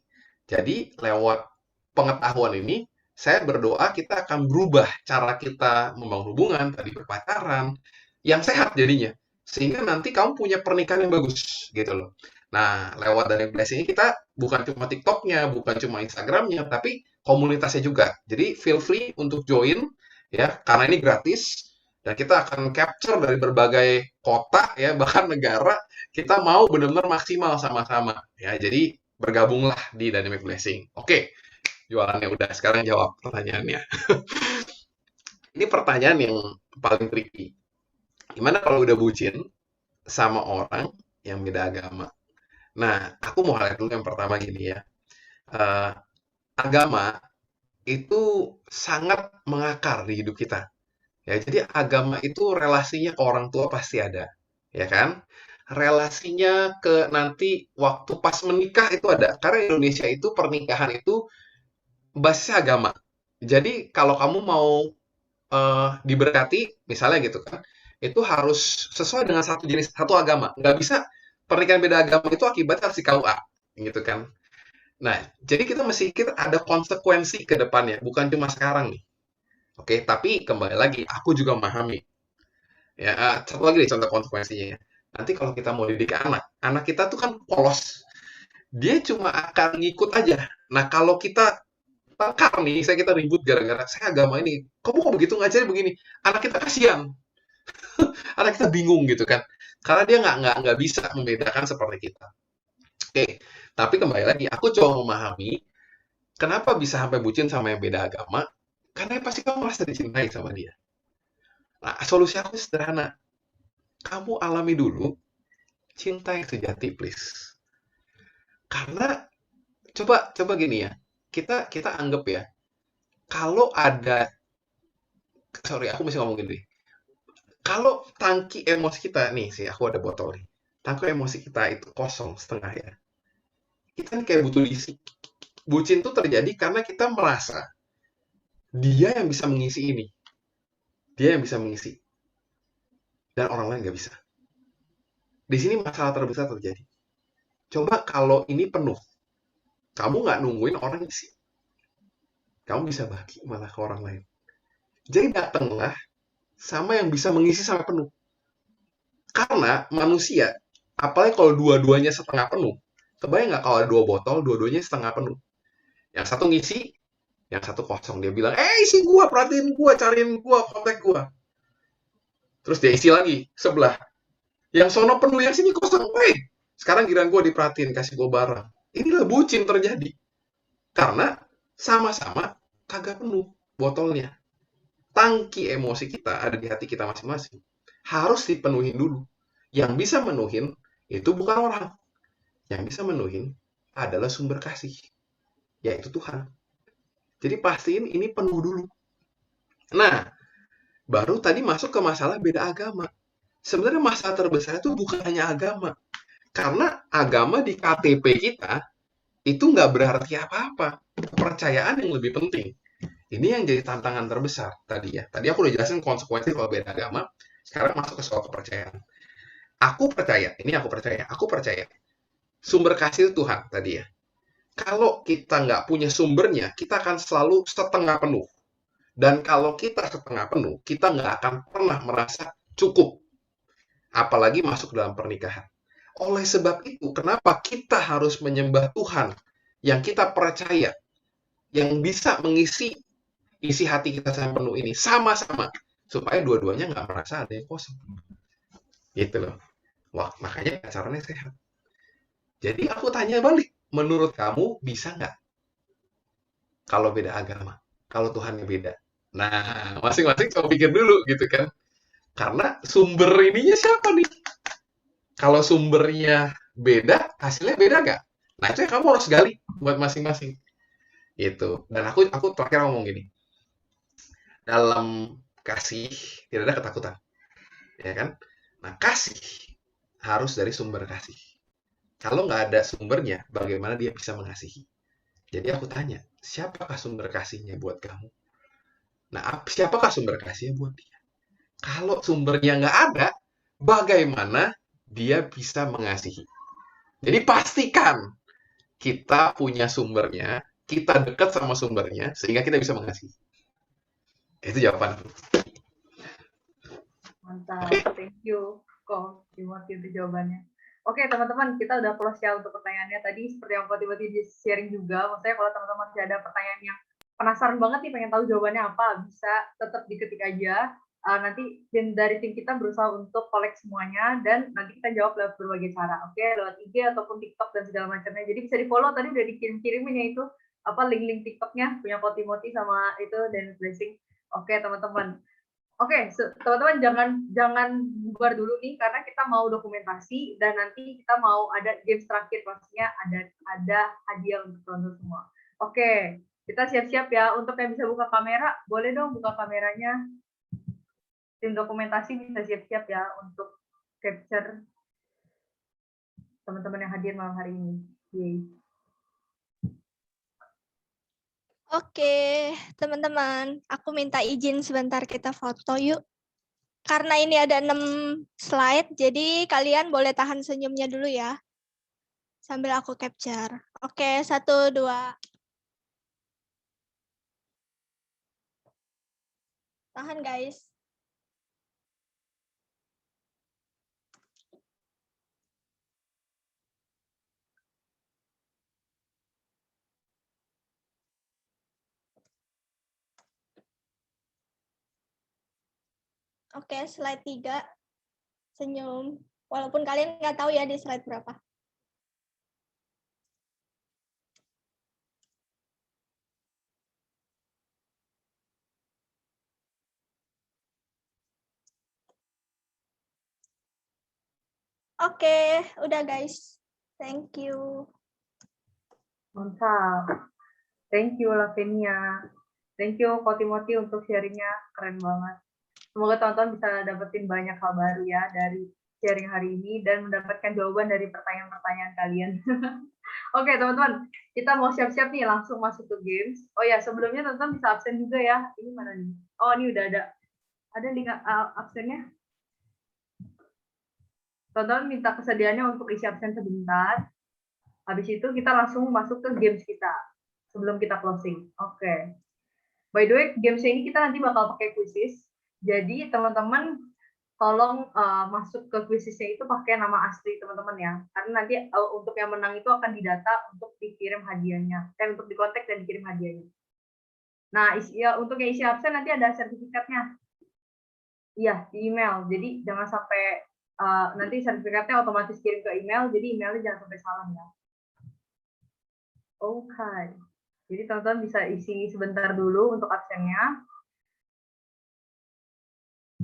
Jadi lewat pengetahuan ini, saya berdoa kita akan berubah cara kita membangun hubungan, tadi berpacaran, yang sehat jadinya. Sehingga nanti kamu punya pernikahan yang bagus, gitu loh. Nah, lewat Dynamic Blessing ini kita bukan cuma TikToknya, bukan cuma Instagramnya, tapi komunitasnya juga. Jadi feel free untuk join ya, karena ini gratis dan kita akan capture dari berbagai kota ya, bahkan negara. Kita mau benar-benar maksimal sama-sama ya. Jadi bergabunglah di Dynamic Blessing. Oke, jualannya udah. Sekarang jawab pertanyaannya. Ini pertanyaan yang paling tricky. Gimana kalau udah bucin sama orang yang beda agama? Nah, aku mau highlight dulu yang pertama gini ya. Agama itu sangat mengakar di hidup kita. Ya, jadi agama itu relasinya ke orang tua pasti ada, ya kan? Relasinya ke nanti waktu pas menikah itu ada. Karena Indonesia itu pernikahan itu basisnya agama. Jadi kalau kamu mau diberkati, misalnya gitu kan, itu harus sesuai dengan satu agama. Nggak bisa pernikahan beda agama itu akibatnya harus di KUA, gitu kan? Nah, jadi kita mesti ada konsekuensi ke depannya, bukan cuma sekarang nih. Oke, tapi kembali lagi, aku juga memahami. Ya, satu lagi nih contoh konsekuensinya ya. Nanti kalau kita mau didik anak kita tuh kan polos. Dia cuma akan ngikut aja. Nah, kalau kita tengkar nih, kita ribut gara-gara saya agama ini, kamu kok begitu ngajarin begini? Anak kita kasihan, anak kita bingung gitu kan, karena dia nggak bisa membedakan seperti kita. Oke, tapi kembali lagi, aku coba memahami kenapa bisa sampai bucin sama yang beda agama, karena pasti kamu merasa dicintai sama dia. Nah, solusi aku sederhana, kamu alami dulu cinta yang sejati, please. Karena coba gini ya, kita anggap ya, kalau ada, sorry aku mesti ngomong gini, kalau tangki emosi kita nih sih, aku ada botol nih, tangki emosi kita itu kosong setengah ya, kita nih kayak butuh diisi. Bucin tuh terjadi karena kita merasa dia yang bisa mengisi ini, dia yang bisa mengisi, dan orang lain nggak bisa. Di sini masalah terbesar terjadi. Coba kalau ini penuh, kamu nggak nungguin orang isi, kamu bisa bagi malah ke orang lain. Jadi datanglah sama yang bisa mengisi sampai penuh. Karena manusia, apalagi kalau dua-duanya setengah penuh, kebayang nggak kalau ada 2 botol, dua-duanya setengah penuh. Yang satu ngisi, yang satu kosong. Dia bilang, isi gua, perhatiin gua, cariin gua, kontak gua. Terus dia isi lagi, sebelah. Yang sono penuh, yang sini kosong. Sekarang giliran gua diperhatiin, kasih gua barang. Inilah bucin terjadi. Karena sama-sama kagak penuh botolnya. Tangki emosi kita ada di hati kita masing-masing. Harus dipenuhin dulu. Yang bisa menuhin itu bukan orang. Yang bisa menuhin adalah sumber kasih, yaitu Tuhan. Jadi pastiin ini penuh dulu. Nah, baru tadi masuk ke masalah beda agama. Sebenarnya masalah terbesar itu bukan hanya agama. Karena agama di KTP kita itu nggak berarti apa-apa. Kepercayaan yang lebih penting. Ini yang jadi tantangan terbesar tadi ya. Tadi aku udah jelasin konsekuensi kalau beda agama. Sekarang masuk ke soal kepercayaan. Aku percaya, aku percaya. Sumber kasih itu Tuhan tadi ya. Kalau kita nggak punya sumbernya, kita akan selalu setengah penuh. Dan kalau kita setengah penuh, kita nggak akan pernah merasa cukup. Apalagi masuk dalam pernikahan. Oleh sebab itu, kenapa kita harus menyembah Tuhan yang kita percaya, yang bisa mengisi isi hati kita sampai penuh ini sama-sama, supaya dua-duanya nggak merasa ada yang kosong. Gitu loh. Wah, makanya pacarannya sehat. Jadi aku tanya balik, menurut kamu bisa nggak kalau beda agama? Kalau Tuhannya beda? Nah, masing-masing coba pikir dulu gitu kan. Karena sumber ininya siapa nih? Kalau sumbernya beda, hasilnya beda nggak? Nah, itu yang kamu harus gali buat masing-masing. Itu. Dan aku terakhir ngomong gini. Dalam kasih tidak ada ketakutan. Ya kan? Nah, kasih harus dari sumber kasih. Kalau nggak ada sumbernya, bagaimana dia bisa mengasihi? Jadi aku tanya, siapakah sumber kasihnya buat kamu? Nah, siapakah sumber kasihnya buat dia? Kalau sumbernya nggak ada, bagaimana dia bisa mengasihi? Jadi pastikan kita punya sumbernya, kita dekat sama sumbernya, sehingga kita bisa mengasihi. Itu jawaban. Mantap, thank you kok Timothy itu jawabannya. Oke teman-teman, kita udah close ya untuk pertanyaannya. Tadi seperti yang Timothy di sharing juga, maksudnya kalau teman-teman masih ada pertanyaan yang penasaran banget nih, pengen tahu jawabannya apa, bisa tetap diketik aja. Nanti dari tim kita berusaha untuk collect semuanya, dan nanti kita jawab lewat berbagai cara, oke? Lewat IG ataupun TikTok dan segala macamnya. Jadi bisa di-follow, tadi udah dikirim-kirimin ya itu, link-link TikToknya, punya Ko Timothy sama itu, dan Blessing. Oke teman-teman. Oke, teman-teman jangan bubar dulu nih karena kita mau dokumentasi dan nanti kita mau ada games terakhir, pastinya ada hadiah untuk teman-teman semua. Oke, kita siap-siap ya. Untuk yang bisa buka kamera, boleh dong buka kameranya. Tim dokumentasi bisa siap-siap ya untuk capture teman-teman yang hadir malam hari ini. Yeay. Oke, teman-teman, aku minta izin sebentar kita foto yuk. Karena ini ada 6 slide, jadi kalian boleh tahan senyumnya dulu ya. Sambil aku capture. Oke, 1, 2. Tahan guys. Oke, slide 3. Senyum. Walaupun kalian nggak tahu ya di slide berapa. Oke, udah guys. Thank you. Mantap. Thank you Lavenia. Thank you Ko Timothy untuk sharingnya, keren banget. Semoga teman-teman bisa dapetin banyak hal baru ya dari sharing hari ini dan mendapatkan jawaban dari pertanyaan-pertanyaan kalian. Oke teman-teman, kita mau siap-siap nih langsung masuk ke games. Oh ya, sebelumnya teman-teman bisa absen juga ya. Ini mana nih? Oh, ini udah ada. Ada link absennya? Teman-teman minta kesediaannya untuk isi absen sebentar. Habis itu kita langsung masuk ke games kita sebelum kita closing. Oke. By the way, games ini kita nanti bakal pakai quizzes. Jadi teman-teman tolong masuk ke quizesnya itu pakai nama asli teman-teman ya. Karena nanti untuk yang menang itu akan didata untuk dikirim hadiahnya. Untuk dikontak dan dikirim hadiahnya. Nah, untuk yang isi absen nanti ada sertifikatnya. Iya, di email. Jadi jangan sampai nanti sertifikatnya otomatis kirim ke email. Jadi emailnya jangan sampai salah ya. Oke. Jadi teman-teman bisa isi sebentar dulu untuk absennya.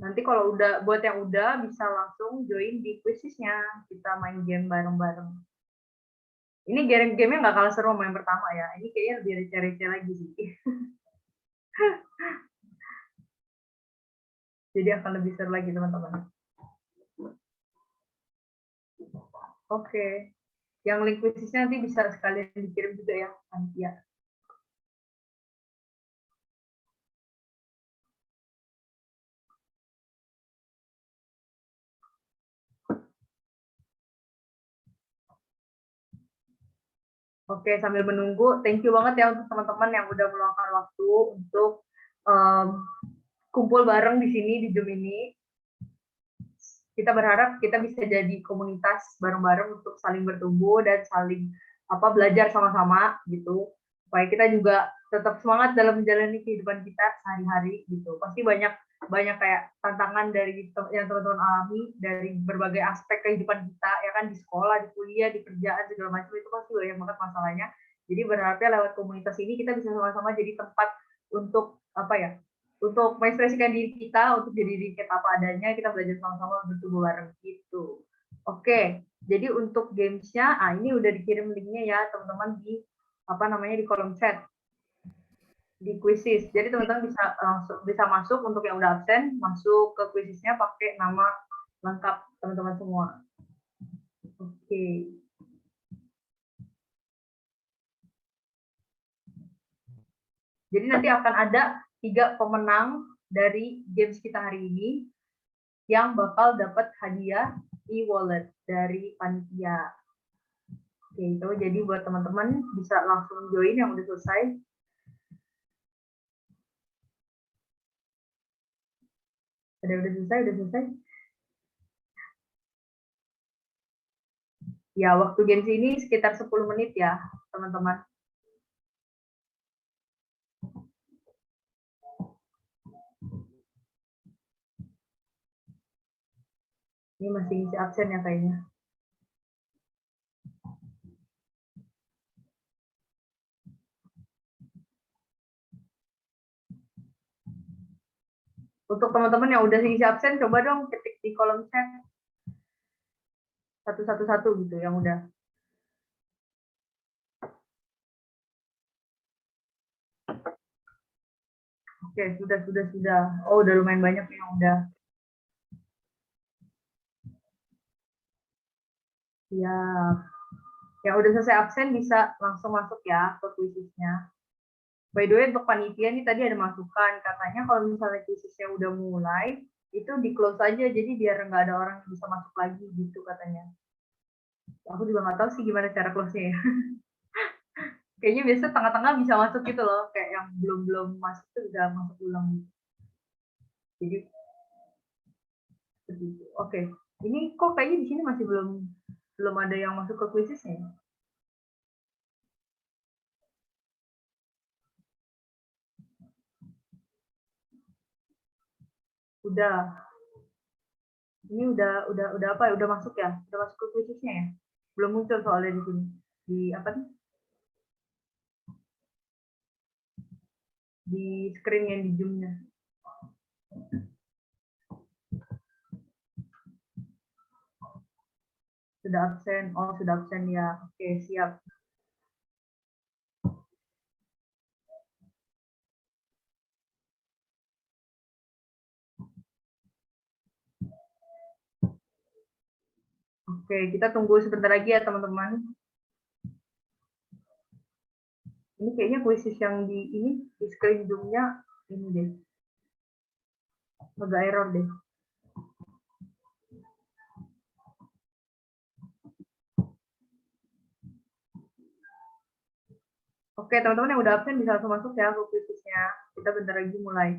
Nanti kalau udah buat yang udah bisa langsung join di quizesnya. Kita main game bareng-bareng. Ini game-nya nggak kalah seru sama yang pertama ya. Ini kayaknya lebih receh-receh lagi sih. Jadi akan lebih seru lagi teman-teman. Oke. Yang link quizesnya nanti bisa sekalian dikirim juga ya, panitia. Oke, sambil menunggu, thank you banget ya untuk teman-teman yang udah meluangkan waktu untuk kumpul bareng di sini, di Zoom ini. Kita berharap kita bisa jadi komunitas bareng-bareng untuk saling bertumbuh dan saling belajar sama-sama gitu. Supaya kita juga tetap semangat dalam menjalani kehidupan kita sehari-hari gitu. Pasti banyak kayak tantangan dari yang teman-teman alami dari berbagai aspek kehidupan kita ya kan, di sekolah, di kuliah, di kerjaan segala macam, itu pasti banyak banget masalahnya. Jadi berharapnya lewat komunitas ini kita bisa sama-sama jadi tempat untuk untuk mengekspresikan diri kita, untuk jadi diri kita apa adanya, kita belajar sama-sama bertumbuh bareng gitu. Oke, jadi untuk gamesnya, ini udah dikirim linknya ya teman-teman di di kolom chat di quizzes. Jadi teman-teman bisa masuk untuk yang udah absen, masuk ke quizesnya pakai nama lengkap teman-teman semua. Oke. Jadi nanti akan ada 3 pemenang dari games kita hari ini yang bakal dapat hadiah e-wallet dari panitia. Oke, itu jadi buat teman-teman bisa langsung join yang udah selesai. Udah selesai. Ya, waktu games ini sekitar 10 menit ya, teman-teman. Ini masih isi absen ya kayaknya. Untuk teman-teman yang udah isi absen, coba dong ketik di kolom chat. Satu-satu gitu yang udah. Oke, sudah. Oh, udah lumayan banyak yang udah. Ya, yang udah selesai absen bisa langsung masuk ya ke quizesnya. By the way, untuk panitia nih tadi ada masukan, katanya kalau misalnya quizesnya udah mulai, itu di close aja, jadi biar nggak ada orang yang bisa masuk lagi gitu katanya. Aku juga nggak tahu sih gimana cara close-nya ya. Kayaknya biasa tengah-tengah bisa masuk gitu loh, kayak yang belum masuk tuh udah masuk ulang. Jadi seperti itu. Oke, ini kok kayaknya di sini masih belum ada yang masuk ke kuisisnya. Udah. Ini udah apa ya? Udah masuk ya? Udah masuk ke kuisisnya ya? Belum muncul soalnya di sini. Di apa nih? Di screen yang di Zoom-nya. Sudah absen. Oh, sudah absen ya. Oke, siap. Oke, kita tunggu sebentar lagi ya, teman-teman. Ini kayaknya kuisis yang di screen Zoom-nya ini deh. Agak error deh. Oke, teman-teman yang udah absen bisa langsung masuk ya ke kuisisnya. Kita bentar lagi mulai.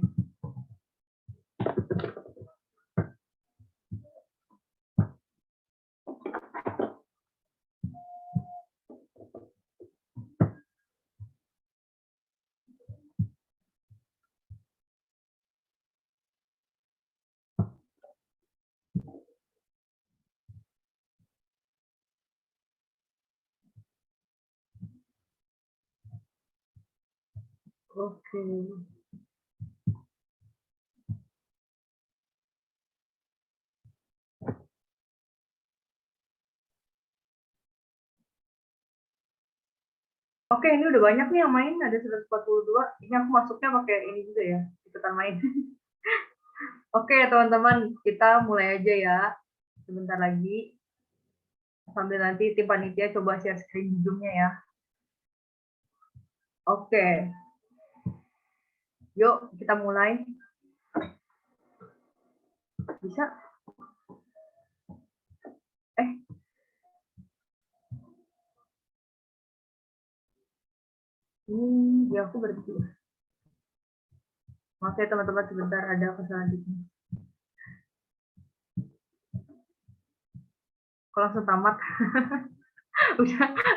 Oke. Oke, ini udah banyak nih yang main, ada 142. Ini aku masuknya pakai ini juga ya, ikutan main. Oke, teman-teman, kita mulai aja ya. Sebentar lagi. Sambil nanti tim panitia coba share screen Zoom-nya ya. Oke. Yuk, kita mulai. Bisa? Ya aku berhenti. Maaf ya teman-teman, sebentar ada kesalahan dikit. Kok langsung tamat?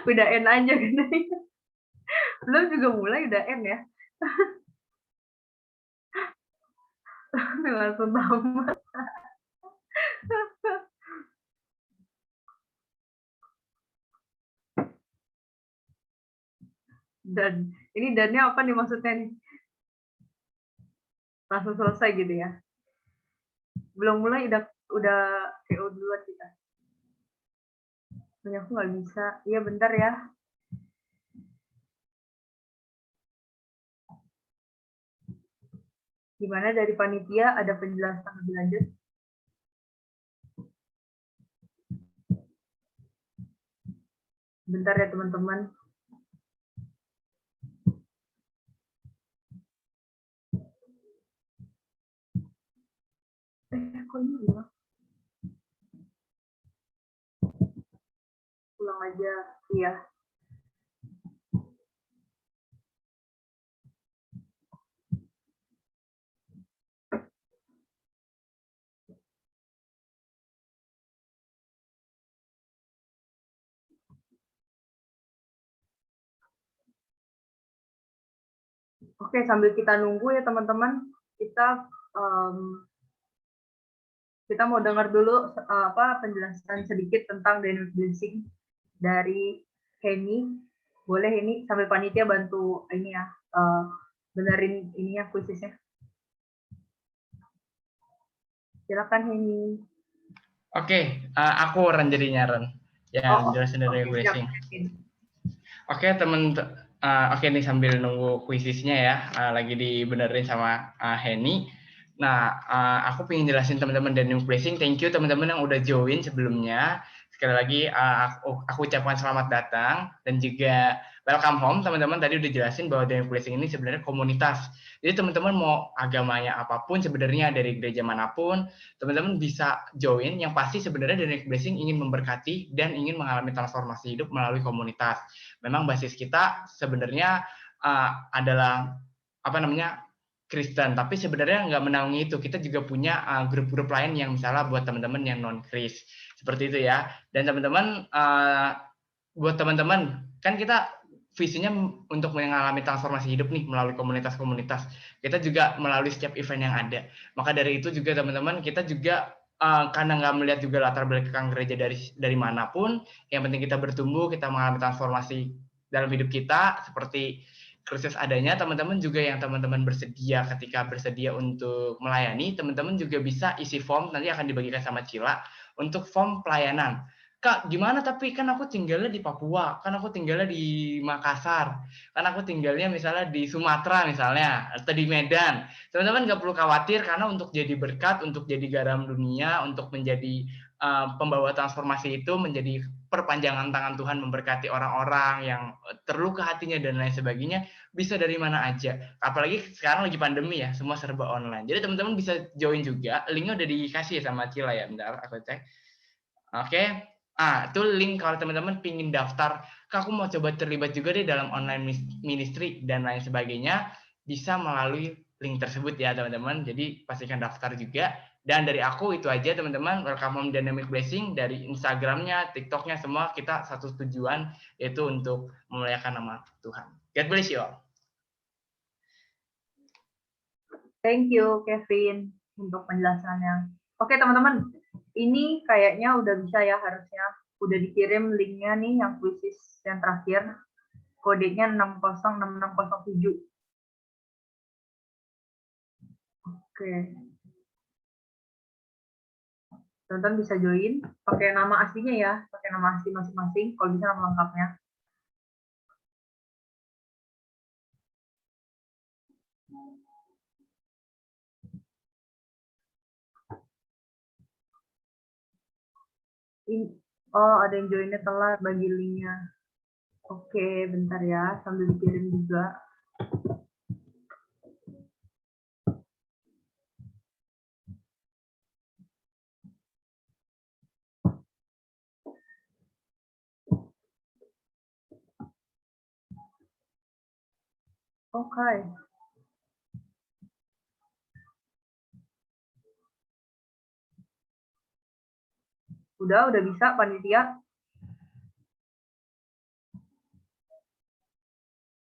udah end aja kan? Belum juga mulai udah end ya. Langsung tamat. Dan ini dannya apa nih maksudnya nih? Langsung selesai gitu ya? Belum mulai udah KO duluan kita. Aku nggak bisa. Iya bentar ya. Gimana dari panitia ada penjelasan lebih lanjut? Bentar ya teman-teman. Kok ini hilang? Ulang aja. Iya. Oke, sambil kita nunggu ya teman-teman, kita mau dengar dulu penjelasan sedikit tentang dynamic blessing dari Henny. Boleh ini sambil panitia bantu ini ya, benerin ininya kuisisnya. Silakan Henny. Oke, aku Ren jadinya Ren yang jelasin dari blessing. Oke teman, oke nih sambil nunggu kuisisnya ya, lagi dibenerin sama Henny. Nah, aku pengen jelasin teman-teman dynamic blessing. Thank you teman-teman yang udah join sebelumnya. Sekali lagi aku ucapkan selamat datang dan juga welcome home teman-teman. Tadi udah jelasin bahwa dynamic blessing ini sebenarnya komunitas. Jadi teman-teman mau agamanya apapun sebenarnya dari gereja manapun, teman-teman bisa join. Yang pasti sebenarnya dynamic blessing ingin memberkati dan ingin mengalami transformasi hidup melalui komunitas. Memang basis kita sebenarnya adalah apa namanya? Kristen, tapi sebenarnya nggak menaungi itu. Kita juga punya grup-grup lain yang misalnya buat teman-teman yang non-Kris, seperti itu ya. Dan teman-teman, buat teman-teman, kan kita visinya untuk mengalami transformasi hidup nih melalui komunitas-komunitas. Kita juga melalui setiap event yang ada. Maka dari itu juga teman-teman, kita juga karena nggak melihat juga latar belakang gereja dari manapun, yang penting kita bertumbuh, kita mengalami transformasi dalam hidup kita, seperti Kristus adanya, teman-teman juga yang teman-teman ketika bersedia untuk melayani, teman-teman juga bisa isi form, nanti akan dibagikan sama Cila, untuk form pelayanan. Kak, gimana tapi kan aku tinggalnya di Papua, kan aku tinggalnya di Makassar, kan aku tinggalnya misalnya di Sumatera misalnya, atau di Medan. Teman-teman nggak perlu khawatir, karena untuk jadi berkat, untuk jadi garam dunia, untuk menjadi pembawa transformasi itu, menjadi perpanjangan tangan Tuhan memberkati orang-orang yang terluka hatinya dan lain sebagainya, bisa dari mana aja. Apalagi sekarang lagi pandemi ya, semua serba online. Jadi teman-teman bisa join juga, linknya udah dikasih sama Cila ya, bentar aku cek. Oke, itu link kalau teman-teman pingin daftar, Kak, aku mau coba terlibat juga deh dalam online ministry dan lain sebagainya, bisa melalui link tersebut ya teman-teman. Jadi pastikan daftar juga. Dan dari aku itu aja teman-teman, Welcome Home Dynamic Blessing, dari Instagramnya, TikToknya, semua kita satu tujuan, yaitu untuk memuliakan nama Tuhan. God bless you all. Thank you, Kevin, untuk penjelasannya. Oke, teman-teman. Ini kayaknya udah bisa ya, harusnya. Udah dikirim linknya nih, yang quizzes yang terakhir. Kodenya 606607. Oke. Teman-teman bisa join. Pakai nama aslinya ya. Pakai nama asli masing-masing. Kalau bisa nama lengkapnya. Oh, ada yang joinnya telat bagi linknya. Oke, bentar ya, sambil dikirim juga. Oke. Udah bisa panitia.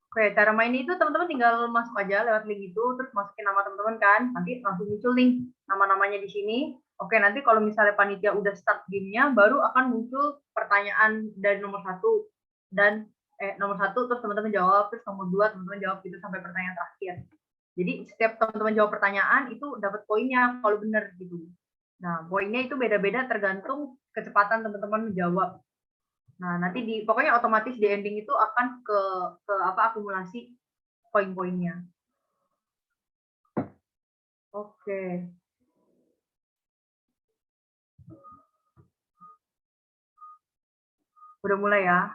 Oke, cara main itu teman-teman tinggal masuk aja lewat link itu, terus masukin nama teman-teman kan, nanti langsung muncul nih nama-namanya di sini. Oke, nanti kalau misalnya panitia udah start gamenya, baru akan muncul pertanyaan dari nomor 1 dan nomor 1 terus teman-teman jawab, terus nomor 2 teman-teman jawab gitu sampai pertanyaan terakhir. Jadi setiap teman-teman jawab pertanyaan itu dapat poinnya kalau benar gitu. Nah, poinnya itu beda-beda tergantung kecepatan teman-teman menjawab. Nah, nanti pokoknya otomatis di ending itu akan ke akumulasi poin-poinnya. Oke. Udah mulai ya.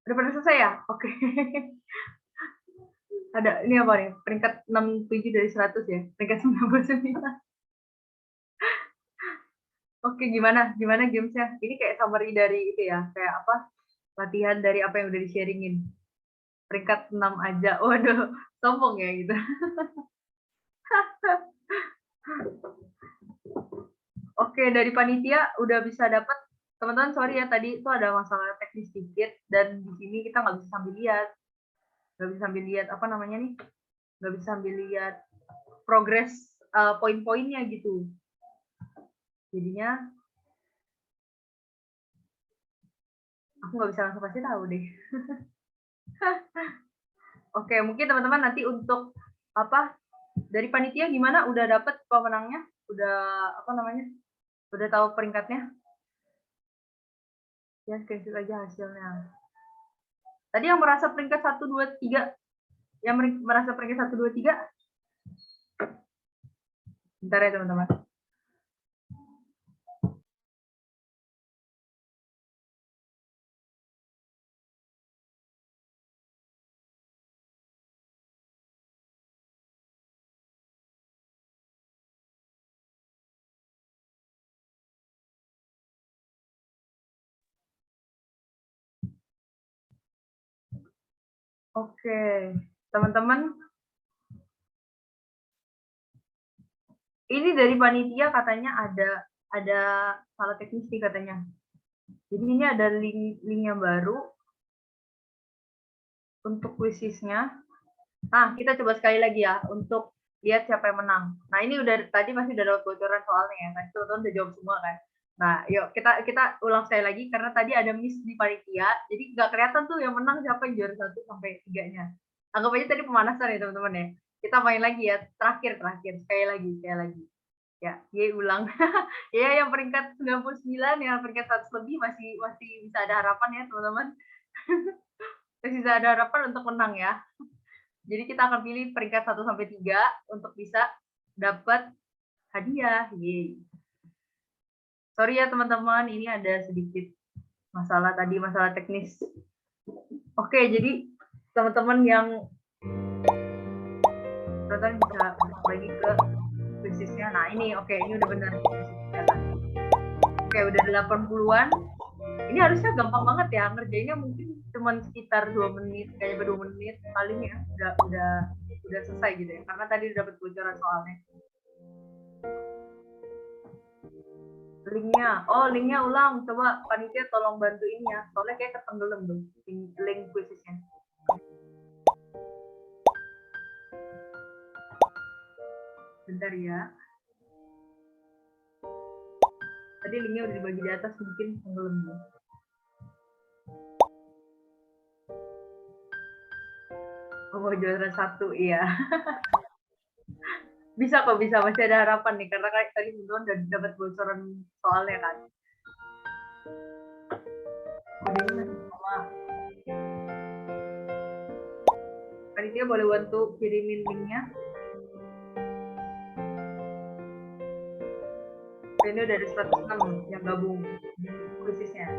Udah pada selesai ya? Oke. Ada ini apa nih? Peringkat 67 dari 100 ya? Peringkat 99. Oke, gimana? Gimana gamesnya? Ini kayak summary dari itu ya, kayak apa? Latihan dari apa yang udah di-sharingin. Peringkat 6 aja. Waduh, sombong ya gitu. Oke, dari panitia udah bisa dapat. Teman-teman, sorry ya tadi itu ada masalah teknis sedikit dan di sini kita nggak bisa sambil lihat. Nggak bisa sambil lihat apa namanya nih? Nggak bisa sambil lihat progres poin-poinnya gitu. Jadinya aku nggak bisa langsung kasih tahu deh. Oke, mungkin teman-teman nanti untuk apa dari panitia gimana? Udah dapet pemenangnya? Udah apa namanya? Udah tahu peringkatnya? Ya, screenshot aja hasilnya. Tadi yang merasa peringkat 1, 2, 3, yang merasa peringkat 1, 2, 3. Bentar ya teman-teman. Oke, teman-teman. Ini dari panitia katanya ada salah teknis nih katanya. Jadi ini ada linknya baru untuk quizisnya. Nah, kita coba sekali lagi ya untuk lihat siapa yang menang. Nah, ini udah tadi masih udah dapat bocoran soalnya ya. Tadi teman-teman udah jawab semua kan. Nah, yuk kita ulang sekali lagi karena tadi ada miss di panitia. Jadi nggak kelihatan tuh yang menang siapa yang juara 1 sampai 3-nya. Anggap aja tadi pemanasan ya teman-teman ya. Kita main lagi ya, terakhir sekali lagi. Ya, ye ulang. Ya, yang peringkat 99, yang peringkat 100 lebih masih bisa ada harapan ya, teman-teman. Masih bisa ada harapan untuk menang ya. Jadi kita akan pilih peringkat 1 sampai 3 untuk bisa dapat hadiah. Yeay. Sorry ya teman-teman, ini ada sedikit masalah tadi, masalah teknis. Oke, jadi teman-teman yang teman-teman bisa masuk lagi ke basisnya. Nah, ini oke, ini udah benar. Oke, udah 80-an. Ini harusnya gampang banget ya, ngerjainnya mungkin cuma sekitar 2 menit, kayaknya 2 menit paling ya, udah selesai gitu ya, karena tadi udah dapat bocoran soalnya. Linknya ulang, coba panitia tolong bantuin ya, soalnya kayak ketenggelam tuh, link quizisnya. Bentar ya. Tadi linknya udah dibagi di atas, mungkin tenggelam tuh. Oh, juara 1, iya. Bisa kok, bisa. Masih ada harapan nih, karena kayak tadi teman-teman udah dapat bocoran soalnya kan. Udah ini masih sama. Panitia boleh bantu kirimin linknya. Ini udah ada 106 yang gabung di kursisnya.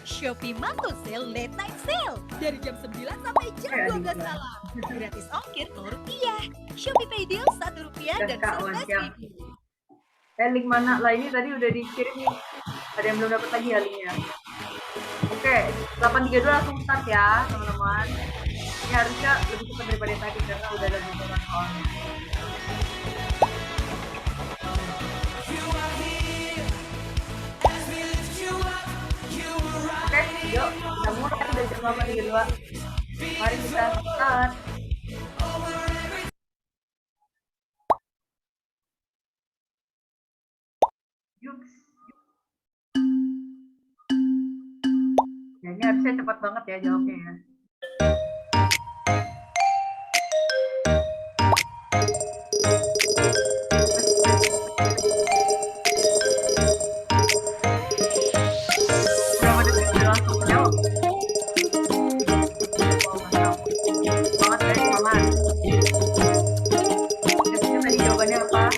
Shopee Mango Sale Late Night Sale dari jam 9 sampai jam 12 malam. Gratis ongkir Rp0. Shopee Pay Deal Rp1 dan 11.000. Link mana? Lah ini tadi udah dikirim nih. Ada yang belum dapat lagi ya linknya. Oke, 832 langsung start ya teman-teman. Ini harusnya lebih cepat daripada tadi karena udah ada bocoran soalnya. Oke, yuk kita mulai dari jam 8.32. Mari kita start. Yuks. Challenge-nya cepat banget ya jawabnya ya. Berapa detik udah langsung jawab? Oh, mantap. Semangat guys, semangat. Detiknya tadi jawabannya apa?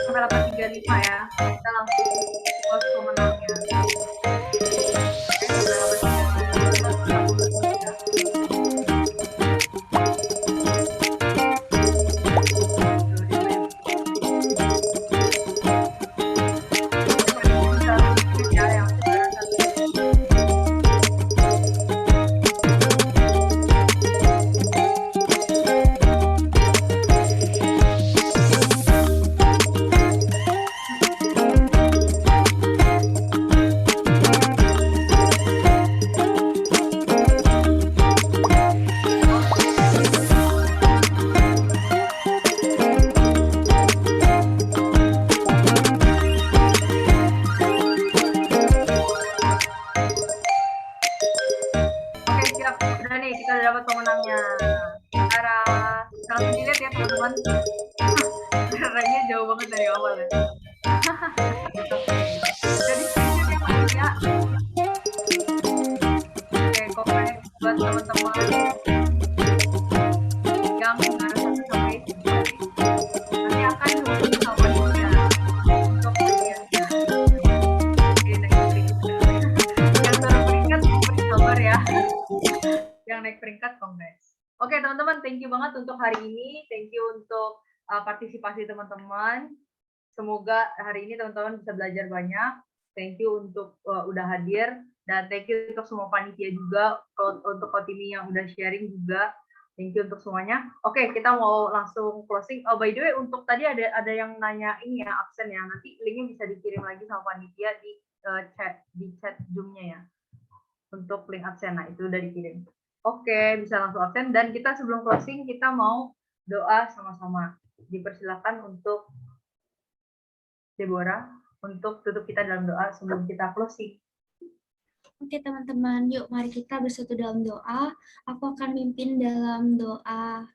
Sampai 8.35 ya. Kita langsung close pemenangnya. Oke, sudah 8.35. Oke, siap. Udah nih, kita udah dapat pemenangnya. Tara. Langsung dilihat ya, teman-teman. Ranknya jauh banget dari awal ya. Jadi screenshot ya, Mas ya. Oke, komen buat teman-teman yang harus 1 sampai 10. Nanti akan dihubungi sama dia untuk hadiahnya. Oke, next peringkat. Yang turun peringkat beri kabar ya. Yang naik peringkat congrats. Oke teman-teman, thank you banget untuk hari ini. Thank you untuk partisipasi teman-teman. Semoga hari ini teman-teman bisa belajar banyak. Thank you untuk udah hadir. Dan thank you untuk semua panitia juga. Untuk Kotimi yang udah sharing juga. Thank you untuk semuanya. Oke, kita mau langsung closing. Oh, by the way, untuk tadi ada yang nanya ini ya, absen ya. Nanti linknya bisa dikirim lagi sama panitia di chat Zoom-nya ya. Untuk link absen, nah itu udah dikirim. Oke, bisa langsung absen. Dan kita sebelum closing, kita mau doa sama-sama. Dipersilakan untuk Deborah untuk tutup kita dalam doa sebelum kita closing. Oke teman-teman, yuk mari kita bersatu dalam doa. Aku akan mimpin dalam doa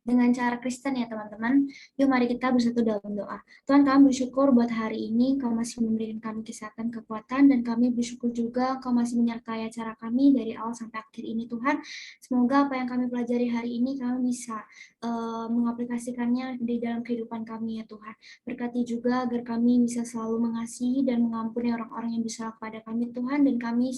dengan cara Kristen ya teman-teman. Yuk mari kita bersatu dalam doa. Tuhan, kami bersyukur buat hari ini Kau masih memberikan kami kesehatan, kekuatan, dan kami bersyukur juga Kau masih menyertai acara kami dari awal sampai akhir ini Tuhan. Semoga apa yang kami pelajari hari ini kami bisa mengaplikasikannya di dalam kehidupan kami ya Tuhan. Berkati juga agar kami bisa selalu mengasihi dan mengampuni orang-orang yang bersalah kepada kami Tuhan, dan kami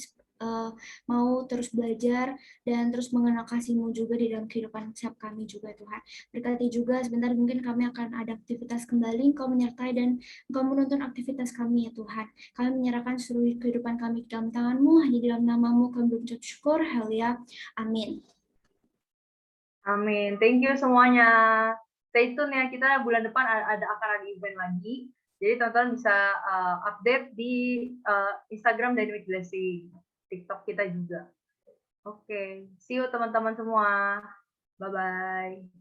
mau terus belajar dan terus mengenal kasih-Mu juga di dalam kehidupan setiap kami juga Tuhan. Berkati juga sebentar mungkin kami akan ada aktivitas kembali, Engkau menyertai dan Engkau menuntun aktivitas kami ya Tuhan. Kami menyerahkan seluruh kehidupan kami ke dalam tangan-Mu, hanya di dalam nama-Mu kami berucap syukur, haleluya, amin. Amin. Thank you semuanya. stay tune ya, kita bulan depan akan ada event lagi. Jadi teman-teman bisa update di Instagram dan Blessing, TikTok kita juga. Oke, see you teman-teman semua. Bye-bye.